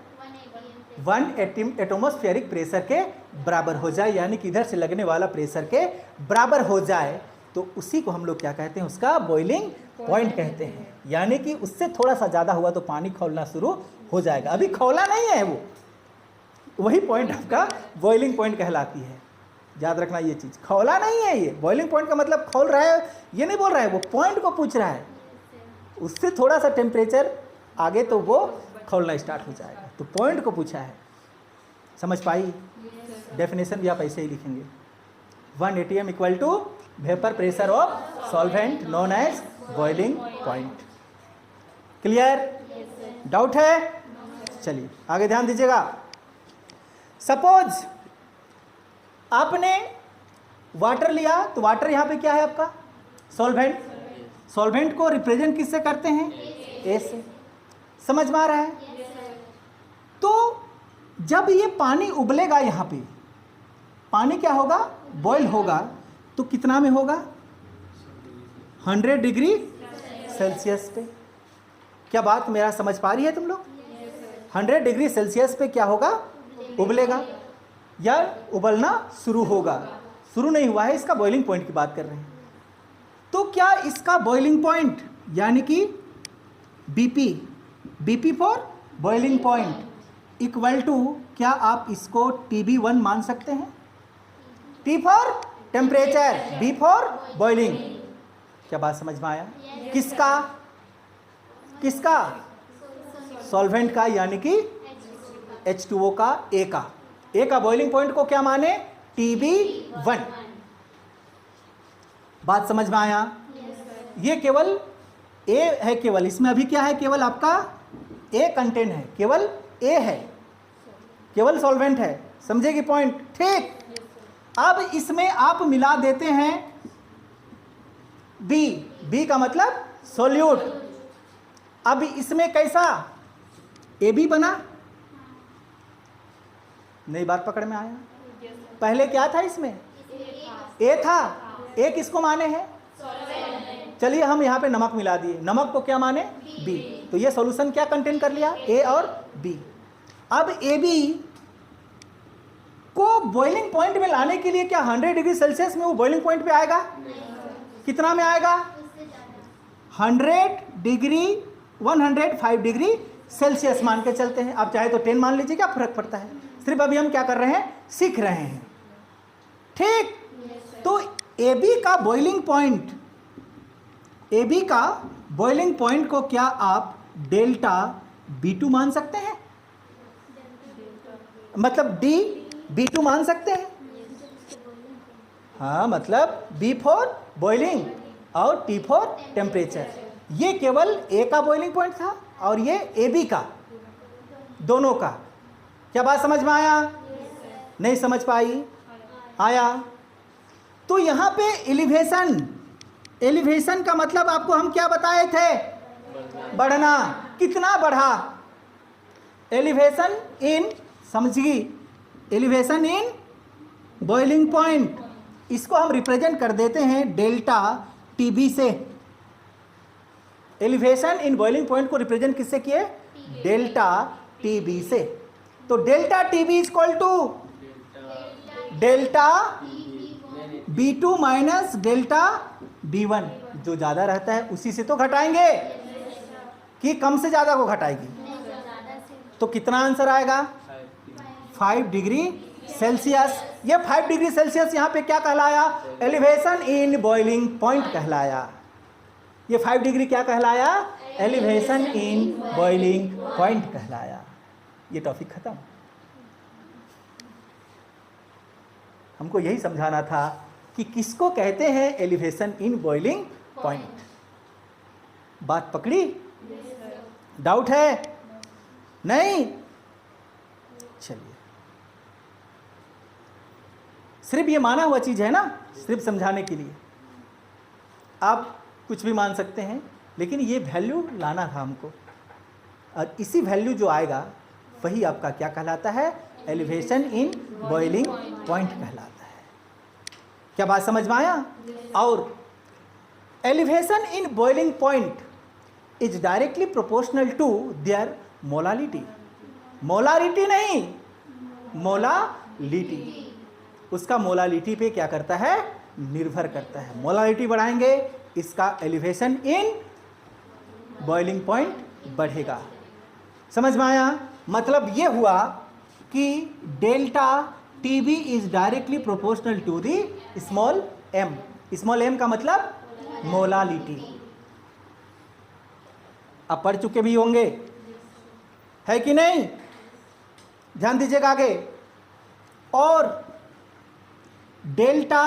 1 एटमॉस्फेरिक प्रेशर के बराबर हो जाए, यानी कि इधर से लगने वाला प्रेशर के बराबर हो जाए, तो उसी को हम लोग क्या कहते हैं? उसका बॉइलिंग पॉइंट कहते हैं। यानी कि उससे थोड़ा सा ज़्यादा हुआ तो पानी खौलना शुरू हो जाएगा। अभी खौला नहीं है वो, वही पॉइंट आपका बॉइलिंग पॉइंट कहलाती है। याद रखना ये चीज़, खौला नहीं है ये। बॉइलिंग पॉइंट का मतलब खौल रहा है ये नहीं बोल रहा है, वो पॉइंट को पूछ रहा है। उससे थोड़ा सा टेम्परेचर आगे तो वो खौलना स्टार्ट हो जाएगा, तो पॉइंट को पूछा है। समझ पाई? डेफिनेशन भी आप ऐसे ही लिखेंगे। 1 ATM equal to vapour pressure of solvent known as boiling point. Clear? Doubt है? चलिए आगे ध्यान दीजिएगा। सपोज आपने वाटर लिया, तो वाटर यहाँ पे क्या है आपका? सॉल्वेंट। सॉल्वेंट को रिप्रेजेंट किससे करते हैं? ए से। समझ में आ रहा है? तो जब ये पानी उबलेगा, यहाँ पे पानी क्या होगा? बॉयल होगा। तो कितना में होगा? 100 डिग्री सेल्सियस पे। क्या बात मेरा समझ पा रही है तुम लोग? 100 डिग्री सेल्सियस पे क्या होगा? उबलेगा या उबलना शुरू होगा। शुरू नहीं हुआ है, इसका बॉइलिंग पॉइंट की बात कर रहे हैं। तो क्या इसका बॉइलिंग पॉइंट यानी कि BP for boiling point equal to, क्या आप इसको TB1 मान सकते हैं? T for temperature, B for boiling. क्या बात समझ में आया? किसका? किसका? सॉल्वेंट का, यानी कि H2O का, ए का बॉइलिंग पॉइंट को क्या माने? TB1। बात समझ में आया? ये केवल ए है, केवल इसमें अभी क्या है? केवल आपका ए कंटेंट है, केवल ए है, केवल सॉल्वेंट है। समझेगी पॉइंट? ठीक। अब इसमें आप मिला देते हैं बी का मतलब सोल्यूट। अब इसमें कैसा? AB बना? नई बात पकड़ में आया? पहले क्या था इसमें? ए था। ए किसको माने हैं? चलिए हम यहाँ पे नमक मिला दिए, नमक को क्या माने? बी। तो ये सॉल्यूशन क्या कंटेन कर लिया? ए और बी। अब AB को बॉइलिंग पॉइंट में लाने के लिए क्या 100 डिग्री सेल्सियस में वो बॉइलिंग पॉइंट पे आएगा? कितना में आएगा? 100 डिग्री 105 डिग्री सेल्सियस मान के चलते हैं। आप चाहे तो 10 मान लीजिए, क्या फर्क पड़ता है? सिर्फ अभी हम क्या कर रहे हैं, सीख रहे हैं। ठीक, तो AB का बॉइलिंग पॉइंट, AB का बॉइलिंग पॉइंट को क्या आप डेल्टा B2 मान सकते हैं? मतलब D B2 मान सकते हैं? हाँ, मतलब B फॉर बॉइलिंग और T फॉर टेम्परेचर। ये केवल A का बॉइलिंग पॉइंट था और ये AB का, दोनों का। क्या बात समझ में आया? नहीं समझ पाई? आया? तो यहाँ पे एलिवेशन, एलिवेशन का मतलब आपको हम क्या बताए थे? बढ़ना। कितना बढ़ा? एलिवेशन इन, समझिए, एलिवेशन इन बॉइलिंग पॉइंट, इसको हम रिप्रेजेंट कर देते हैं डेल्टा टीबी से। एलिवेशन इन बॉइलिंग पॉइंट को रिप्रेजेंट किससे किए? डेल्टा टीबी से। तो delta TB is equal to delta B2 minus delta B1। जो ज्यादा रहता है उसी से तो घटाएंगे, कि कम से ज्यादा को घटाएगी। तो कितना आंसर आएगा? 5 डिग्री सेल्सियस। ये 5 डिग्री सेल्सियस यहाँ पे क्या कहलाया? एलिवेशन इन बॉइलिंग पॉइंट कहलाया। ये 5 डिग्री क्या कहलाया? एलिवेशन इन बॉइलिंग पॉइंट कहलाया। ये टॉपिक खत्म। हमको यही समझाना था कि किसको कहते हैं एलिवेशन इन बॉइलिंग पॉइंट। बात पकड़ी? डाउट है? नहीं? चलिए, सिर्फ ये माना हुआ चीज है ना, सिर्फ समझाने के लिए। आप कुछ भी मान सकते हैं, लेकिन ये वैल्यू लाना था हमको, और इसी वैल्यू जो आएगा वही आपका क्या कहलाता है? एलिवेशन इन बॉइलिंग पॉइंट कहलाता है। क्या बात समझ में आया? और elevation in boiling point is directly proportional to their molality. Molarity नहीं, मोलालिटी। उसका मोलालिटी पे क्या करता है? निर्भर करता है। मोलालिटी बढ़ाएंगे, इसका एलिवेशन इन बॉइलिंग पॉइंट बढ़ेगा। समझ में आया? मतलब ये हुआ कि delta TB is directly proportional to the small M. Small M का मतलब मोलालिटी। आप पढ़ चुके भी होंगे, है कि नहीं? ध्यान दीजिएगा आगे। और डेल्टा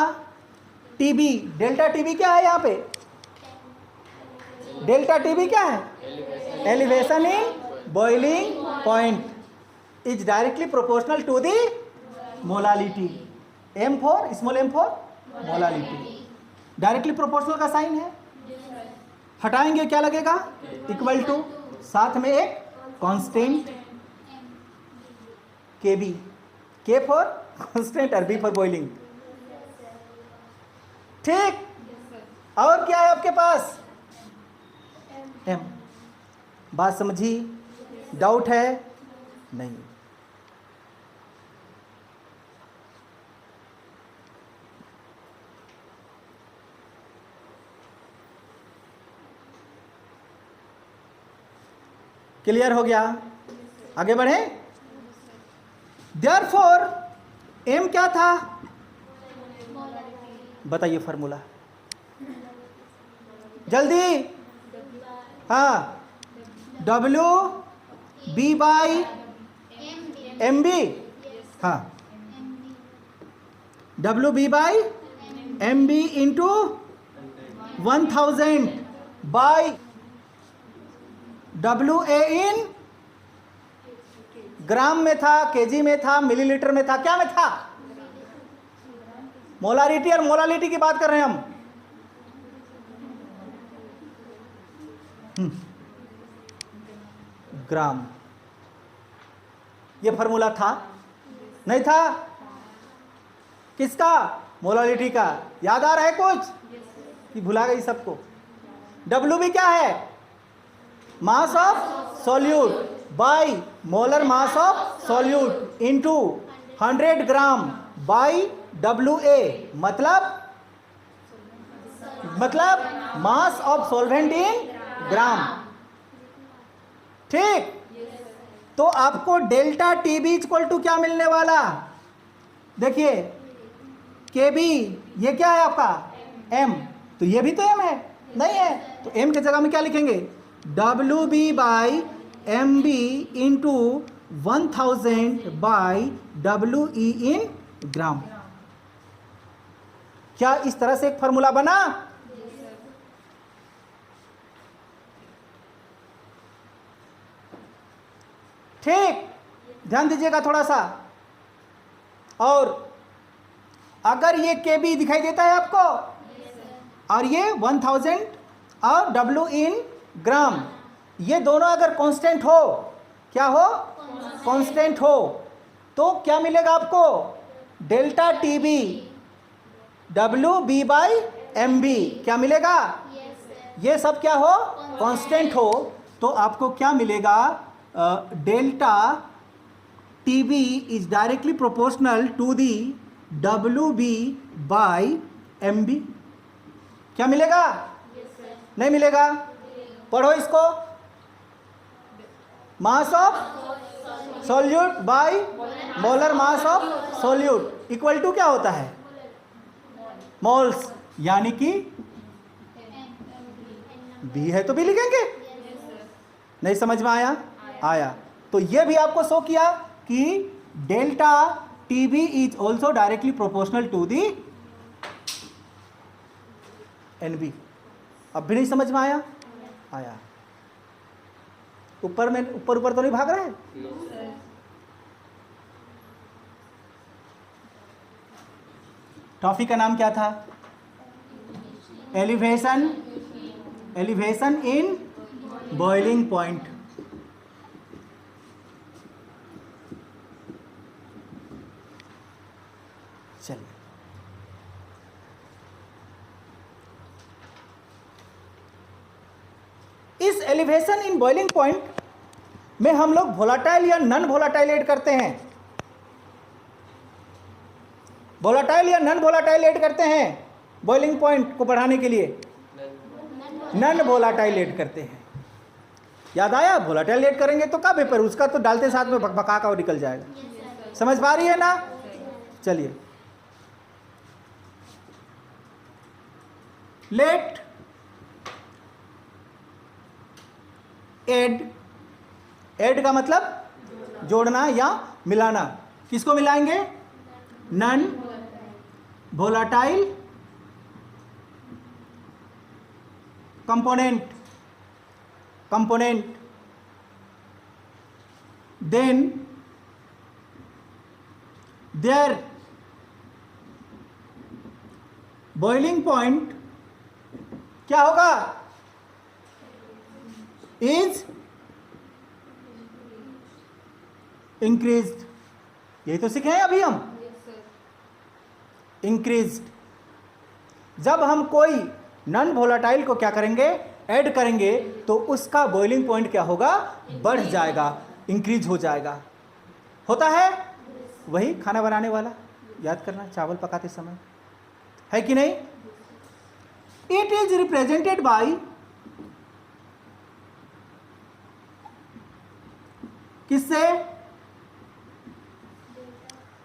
टीबी, डेल्टा टीबी क्या है यहाँ पे? डेल्टा टीबी क्या है? Elevation in boiling point is directly proportional to the molality. M for small M for molality. Directly proportional का साइन है, हटाएंगे क्या लगेगा? इक्वल टू, साथ में एक कांस्टेंट के बी, के फॉर कांस्टेंट और बी फॉर बॉइलिंग। ठीक, और क्या है आपके पास? एम। बात समझी? डाउट है? नहीं। क्लियर हो गया? आगे बढ़े। देयरफॉर एम क्या था? बताइए फॉर्मूला जल्दी। हाँ, W B by M B. हाँ, W B by M B into 1000 by W A in gram में था, केजी में था, मिलीलीटर में था, क्या में था? मोलारिटी और मोलालिटी की बात कर रहे हैं हम। ग्राम। ये फॉर्मूला था? नहीं था? किसका? मोलालिटी का। याद आ रहा है कुछ कि भुला गई सबको? डब्ल्यू भी क्या है? मास of solute by molar mass of solute into 100 gram by WA, मतलब मास ऑफ सॉल्वेंट इन ग्राम। ठीक, तो आपको delta T B equal to क्या मिलने वाला, देखिए के बी, ये क्या है आपका एम, तो ये भी तो एम है, नहीं है, तो एम की जगह में क्या लिखेंगे, W B by M B into 1000 by W E in gram. क्या इस तरह से एक फॉर्मूला बना? ठीक, ध्यान दीजिएगा थोड़ा सा। और अगर ये के बी दिखाई देता है आपको और ये 1000 और डब्ल्यू इन ग्राम, ये दोनों अगर कांस्टेंट हो, क्या हो, कांस्टेंट हो, तो क्या मिलेगा आपको, delta T B W B by M B क्या मिलेगा, ये सब क्या हो, कांस्टेंट हो, तो आपको क्या मिलेगा, delta T B is directly proportional to the W B by M B. क्या मिलेगा? नहीं मिलेगा? पढ़ो इसको, mass of solute by molar mass of solute equal to क्या होता है, मोल्स, यानी कि बी है तो बी लिखेंगे। नहीं समझ में आया? आया। तो ये भी आपको शो किया कि delta T B is also directly proportional to the N B. अब भी नहीं समझ में आया? आया। ऊपर में ऊपर तो नहीं भाग रहे? टॉपिक का नाम क्या था? Elevation, elevation in boiling point. चलिए, इस एलिवेशन इन बॉइलिंग पॉइंट में हम लोग वोलाटाइल या नॉन वोलाटाइल ऐड करते हैं। वोलाटाइल या नॉन वोलाटाइल ऐड करते हैं बॉइलिंग पॉइंट को बढ़ाने के लिए, नॉन वोलाटाइल ऐड करते हैं। याद आया? वोलाटाइल ऐड करेंगे तो क्या पेपर, उसका तो डालते साथ में भका का निकल जाएगा। समझ पा रही है ना? चलिए, लेट ऐड, ऐड का मतलब जोड़ना या मिलाना। किसको मिलाएंगे? Non volatile component, then their boiling point क्या होगा? is increased। यही तो सीखे हैं अभी हम, increased। जब हम कोई नॉन वोलाटाइल को क्या करेंगे? ऐड करेंगे, तो उसका बॉइलिंग पॉइंट क्या होगा? बढ़ जाएगा, इंक्रीज हो जाएगा। होता है वही खाना बनाने वाला, याद करना, चावल पकाते समय, है कि नहीं? इट इज रिप्रेजेंटेड बाय किससे?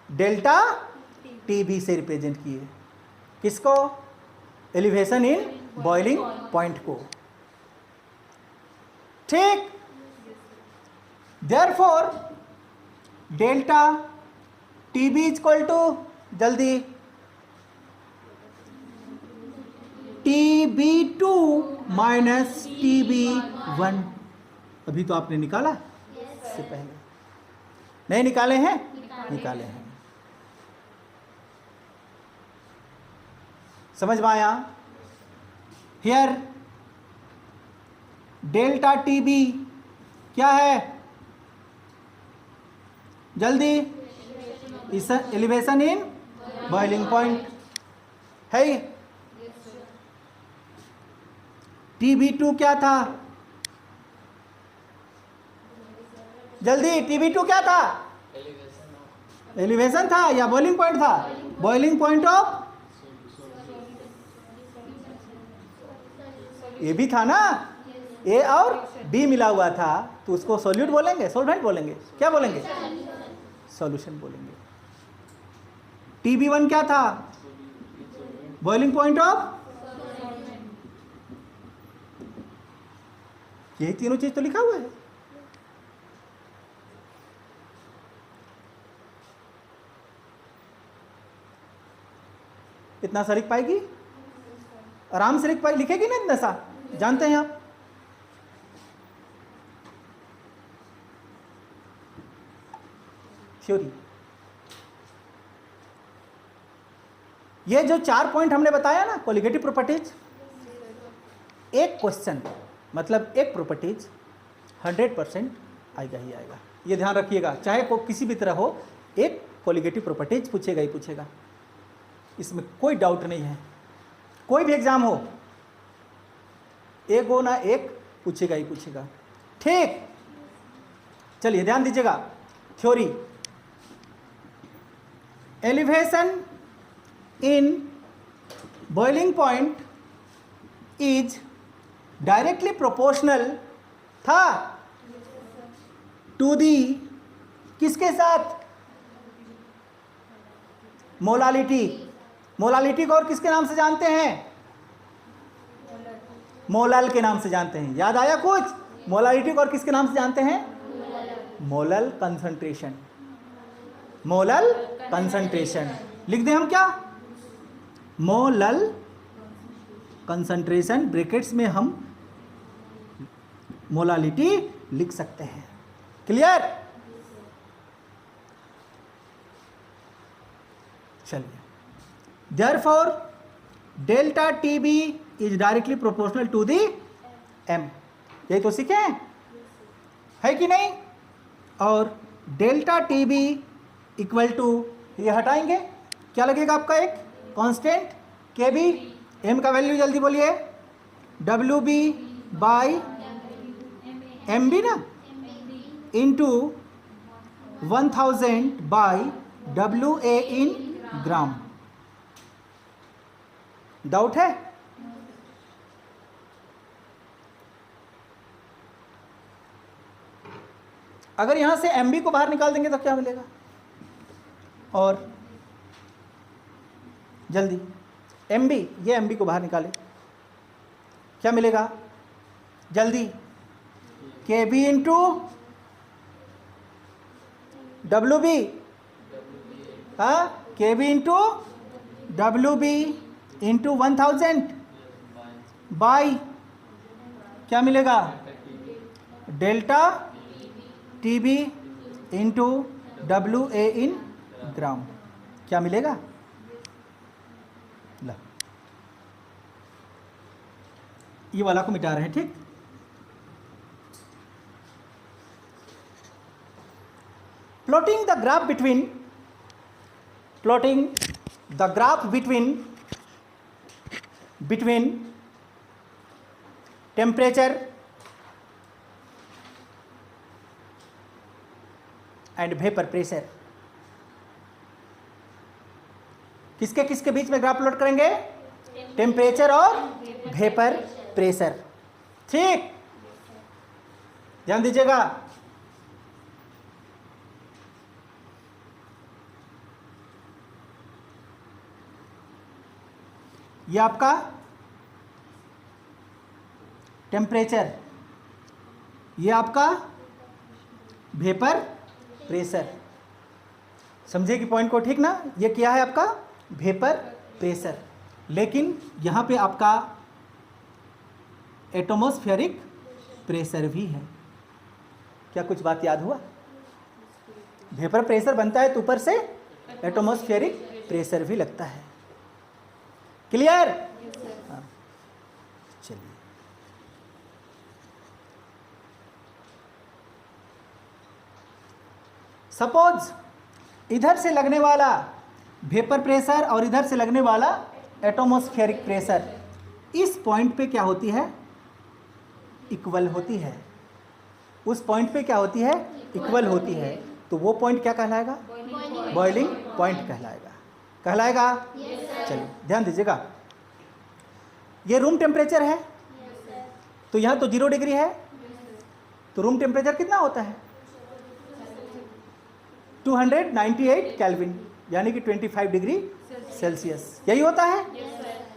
डेल्टा टी बी से रिप्रेजेंट किए। किसको? एलिवेशन इन बॉइलिंग पॉइंट को। ठीक, therefore delta T B equal to, जल्दी, T B two minus T B one. अभी तो आपने निकाला इससे पहले, नहीं निकाले हैं? निकाले हैं। समझ में आया? हियर डेल्टा टी बी क्या है? जल्दी, इस एलिवेशन इन बॉइलिंग पॉइंट है। टी बी टू क्या था? जल्दी, टी बी टू क्या था? एलिवेशन था या बॉइलिंग पॉइंट था? बॉइलिंग पॉइंट ऑफ, ये भी था ना? ए और बी मिला हुआ था, तो उसको सॉल्यूट बोलेंगे, सॉल्वेंट बोलेंगे, क्या बोलेंगे? सॉल्यूशन बोलेंगे। TB1 क्या था? बॉइलिंग पॉइंट ऑफ, यही तीनों चीज तो लिखा हुआ है। इतना सा लिख पाएगी? आराम से लिखेगी ना इतना सा, जानते हैं आप। थ्योरी, ये जो 4 पॉइंट हमने बताया ना कोलिगेटिव प्रॉपर्टीज, एक क्वेश्चन मतलब एक प्रॉपर्टीज 100% आएगा ही आएगा, ये ध्यान रखिएगा। चाहे को किसी भी तरह हो, एक कोलिगेटिव प्रॉपर्टीज पूछेगा ही पूछेगा, इसमें कोई डाउट नहीं है। कोई भी एग्जाम हो, एक हो ना एक, पूछेगा ही पूछेगा। ठीक, चलिए ध्यान दीजिएगा। Theory, elevation in boiling point is directly proportional था टू दी, किसके साथ? मोलालिटी। मोलालिटी को और किसके नाम से जानते हैं? मोलल के नाम से जानते हैं। याद आया कुछ? मोलालिटी को और किसके नाम से जानते हैं? Molal concentration. मोलल कंसंट्रेशन लिख दें हम क्या? मोलल कंसंट्रेशन, ब्रैकेट्स में हम मोलालिटी लिख सकते हैं। क्लियर? चलिए, therefore delta TB is directly proportional to the M। यही तो सीखे हैं, है कि नहीं? और डेल्टा TB इक्वल टू, ये हटाएंगे, क्या लगेगा आपका? एक कांस्टेंट KB, M का वैल्यू जल्दी बोलिए, WB बाई MB ना, into 1000 by WA in gram. Doubt है? अगर यहां से MB को बाहर निकाल देंगे तो क्या मिलेगा? और जल्दी MB, ये MB को बाहर निकाले, क्या मिलेगा? जल्दी, KB इंटू WB, हाँ, KB into WB into 1000 by, क्या मिलेगा? डेल्टा TB इंटू WA इन ग्राम, क्या मिलेगा? ला, ये वाला को मिटा रहे हैं। ठीक, plotting the graph between temperature and vapor pressure, किसके किसके बीच में ग्राफ प्लॉट करेंगे? टेम्परेचर और वेपर प्रेशर। ठीक, ध्यान दीजिएगा। ये आपका टेम्परेचर, ये आपका वेपर प्रेशर। समझे कि पॉइंट को? ठीक ना? ये क्या है आपका? वेपर प्रेशर, लेकिन यहाँ पे आपका एटमॉस्फेरिक प्रेशर भी है। क्या कुछ बात याद हुआ? वेपर प्रेशर बनता है तो ऊपर से एटमॉस्फेरिक प्रेशर भी लगता है। क्लियर? हाँ, चलिए, सपोज इधर से लगने वाला वेपर प्रेशर और इधर से लगने वाला एटमॉस्फेरिक प्रेशर इस पॉइंट पे क्या होती है? इक्वल होती है। उस पॉइंट पे क्या होती है? इक्वल होती है। तो वो पॉइंट क्या कहलाएगा? बॉइलिंग पॉइंट कहलाएगा। चलिए ध्यान दीजिएगा, ये रूम टेम्परेचर है, तो यहाँ तो 0 डिग्री है, तो रूम टेम्परेचर कितना होता है? 298 केल्विन, यानी कि 25 डिग्री सेल्सियस, यही होता है।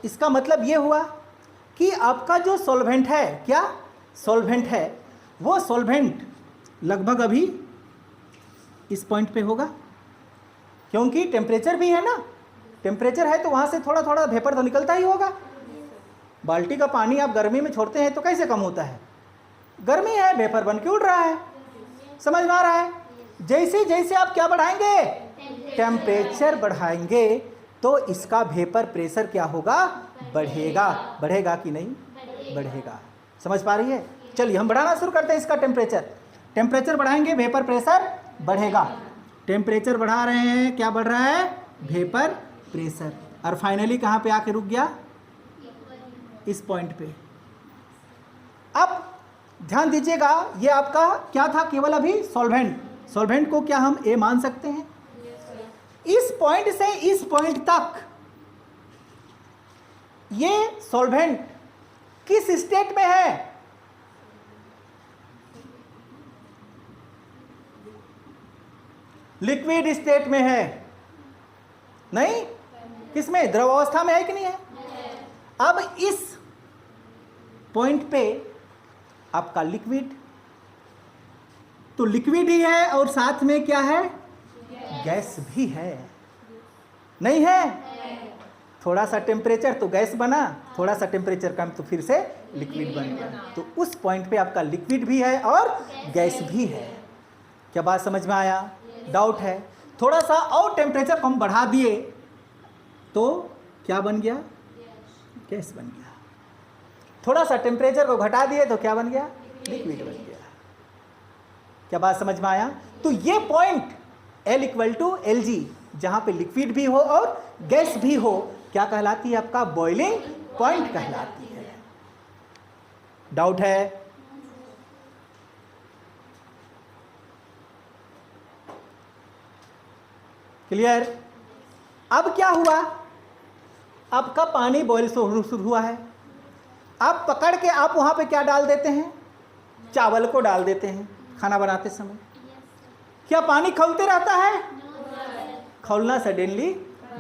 इसका मतलब ये हुआ कि आपका जो सॉल्वेंट है, क्या सॉल्वेंट है, वो सॉल्वेंट लगभग अभी इस पॉइंट पे होगा, क्योंकि टेम्परेचर भी है ना, टेम्परेचर है तो वहाँ से थोड़ा थोड़ा वेपर तो निकलता ही होगा। बाल्टी का पानी आप गर्मी में छोड़ते हैं तो कैसे कम होता है? गर्मी है, वेपर बन के उड़ रहा है। समझ में आ रहा है? जैसे जैसे आप क्या बढ़ाएंगे, टेम्परेचर बढ़ाएंगे, तो इसका वेपर प्रेशर क्या होगा, बढ़ेगा। बढ़ेगा कि नहीं? बढ़ेगा। समझ पा रही है? चलिए हम बढ़ाना शुरू करते हैं इसका टेम्परेचर। टेम्परेचर बढ़ाएंगे, वेपर प्रेशर बढ़ेगा। टेम्परेचर बढ़ा रहे हैं, क्या बढ़ रहा है? Vapour pressure. और फाइनली कहाँ पे आके रुक गया? इस पॉइंट पे। अब ध्यान दीजिएगा, ये आपका क्या था? केवल अभी सॉल्वेंट। सॉल्वेंट को क्या हम ए मान सकते हैं? इस पॉइंट से इस पॉइंट तक ये सॉल्वेंट किस स्टेट में है? लिक्विड स्टेट में है। नहीं, किसमें? द्रव अवस्था में है कि नहीं है? अब इस पॉइंट पे आपका लिक्विड, तो लिक्विड ही है और साथ में क्या है? गैस भी है। नहीं है? थोड़ा सा टेम्परेचर तो गैस बना, थोड़ा सा टेम्परेचर कम तो फिर से लिक्विड बन गया। तो उस पॉइंट पे आपका लिक्विड भी है और गैस भी है। क्या बात समझ में आया? डाउट है? थोड़ा सा और टेम्परेचर को हम बढ़ा दिए तो क्या बन गया? गैस बन गया। थोड़ा सा टेम्परेचर को घटा दिए तो क्या बन गया? लिक्विड बन गया। क्या बात समझ में आया? तो ये पॉइंट L = Lg, जहां पे लिक्विड भी हो और गैस भी हो, क्या कहलाती है? आपका बॉइलिंग पॉइंट कहलाती है। डाउट है? क्लियर? अब क्या हुआ? आपका पानी बॉयल शुरू हुआ है। आप पकड़ के आप वहां पे क्या डाल देते हैं? चावल को डाल देते हैं खाना बनाते समय। क्या पानी खौलते रहता है? खौलना सडनली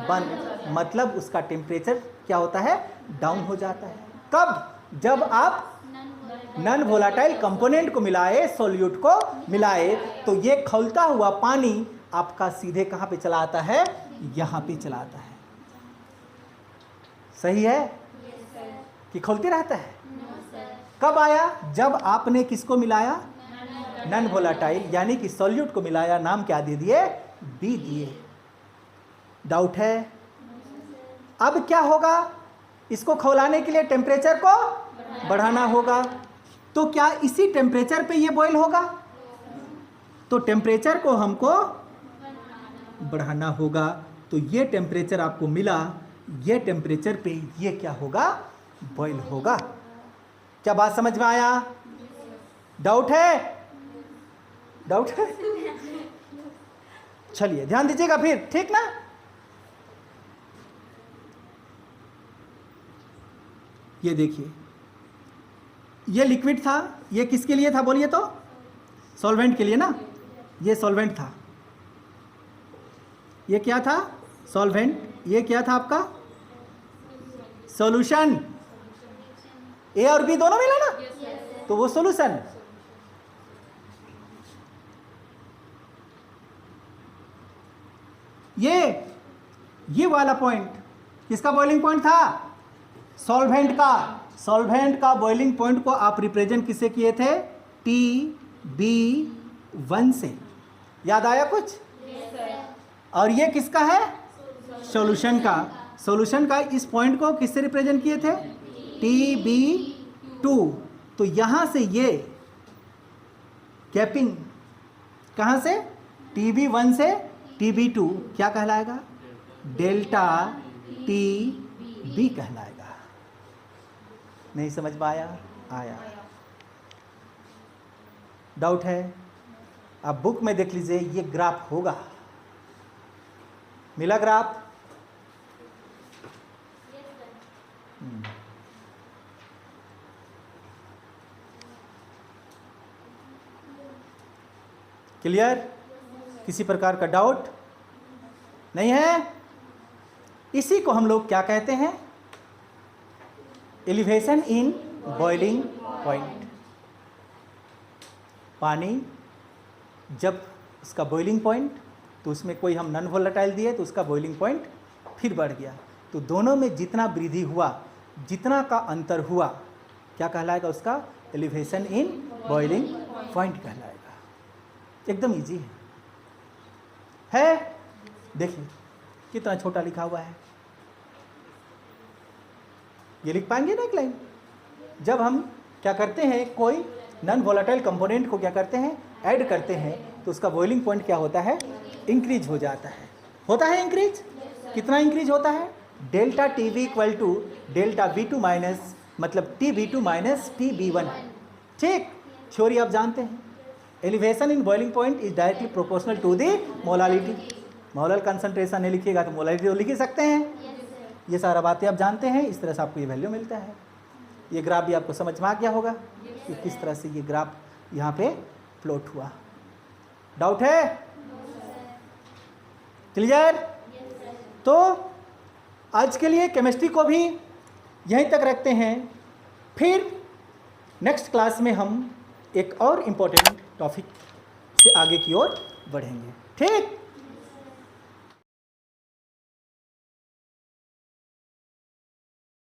बंद, मतलब उसका टेम्परेचर क्या होता है? डाउन हो जाता है। कब? जब आप नॉन वोलेटाइल कंपोनेंट को मिलाए, सॉल्यूट को मिलाए, तो ये खौलता हुआ पानी आपका सीधे कहां पे चला आता है? यहां पे चला आता है। सही है कि खौलते रहता है? कब आया? जब आपने किसको मिलाया? नॉन वोलेटाइल यानी कि सॉल्यूट को मिलाया। नाम क्या दे दिए? बी दिए। डाउट है? अब क्या होगा? इसको खौलाने के लिए टेम्परेचर को बढ़ाना होगा। तो क्या इसी टेम्परेचर पे ये बॉयल होगा? तो टेम्परेचर को हमको बढ़ाना होगा। तो ये टेम्परेचर आपको मिला, ये टेम्परेचर पे ये क्या होगा? बॉयल होगा। क्या बात समझ में आया? डाउट है? डाउट है? चलिए ध्यान दीजिएगा फिर, ठीक ना? ये देखिए, ये लिक्विड था, ये किसके लिए था बोलिए तो? सॉल्वेंट के लिए ना। ये सॉल्वेंट था, ये क्या था? सॉल्वेंट। ये क्या था आपका? सॉल्यूशन। ए और बी दोनों मिला ना, तो वो सॉल्यूशन। ये वाला पॉइंट किसका बॉइलिंग पॉइंट था? सॉल्वेंट का। सॉल्वेंट का बॉइलिंग पॉइंट को आप रिप्रेजेंट किससे किए थे? TB1 से। याद आया कुछ? और ये किसका है? सॉल्यूशन का। सॉल्यूशन का इस पॉइंट को किससे रिप्रेजेंट किए थे? TB2। तो यहां से ये कैपिंग कहां से? TB1 से TB2 क्या कहलाएगा? डेल्टा TB कहलाएगा। नहीं समझ में आया? आया? डाउट है? आप बुक में देख लीजिए, ये ग्राफ होगा। मिला ग्राफ? क्लियर? किसी प्रकार का डाउट नहीं है? इसी को हम लोग क्या कहते हैं? Elevation in boiling point. पानी जब उसका बॉइलिंग पॉइंट, तो उसमें कोई हम नॉन वोलेटाइल दिए तो उसका बॉइलिंग पॉइंट फिर बढ़ गया, तो दोनों में जितना वृद्धि हुआ, जितना का अंतर हुआ, क्या कहलाएगा? उसका एलिवेशन इन बॉइलिंग पॉइंट कहलाएगा। एकदम इजी है। देखिए कितना छोटा लिखा हुआ है, ये लिख पाएंगे ना एक लाइन? जब हम क्या करते हैं, कोई नॉन वोलेटाइल कंपोनेंट को क्या करते हैं, ऐड करते हैं, तो उसका बॉइलिंग पॉइंट क्या होता है? इंक्रीज हो जाता है। होता है इंक्रीज? कितना इंक्रीज होता है? Delta T V equal to delta V two minus, मतलब T V two minus T V one. ठीक, थ्योरी आप जानते हैं। Elevation in boiling point is directly proportional to the molality. Molar concentration नहीं लिखिएगा तो मोलालिटी तो लिख ही सकते हैं। ये सारा बातें आप जानते हैं, इस तरह से आपको ये वैल्यू मिलता है। ये ग्राफ भी आपको समझ में आ गया होगा कि किस तरह से ये ग्राफ यहाँ पे प्लॉट हुआ। डाउट है? क्लियर? तो आज के लिए केमिस्ट्री को भी यहीं तक रखते हैं, फिर नेक्स्ट क्लास में हम एक और इम्पोर्टेंट टॉपिक से आगे की ओर बढ़ेंगे। ठीक?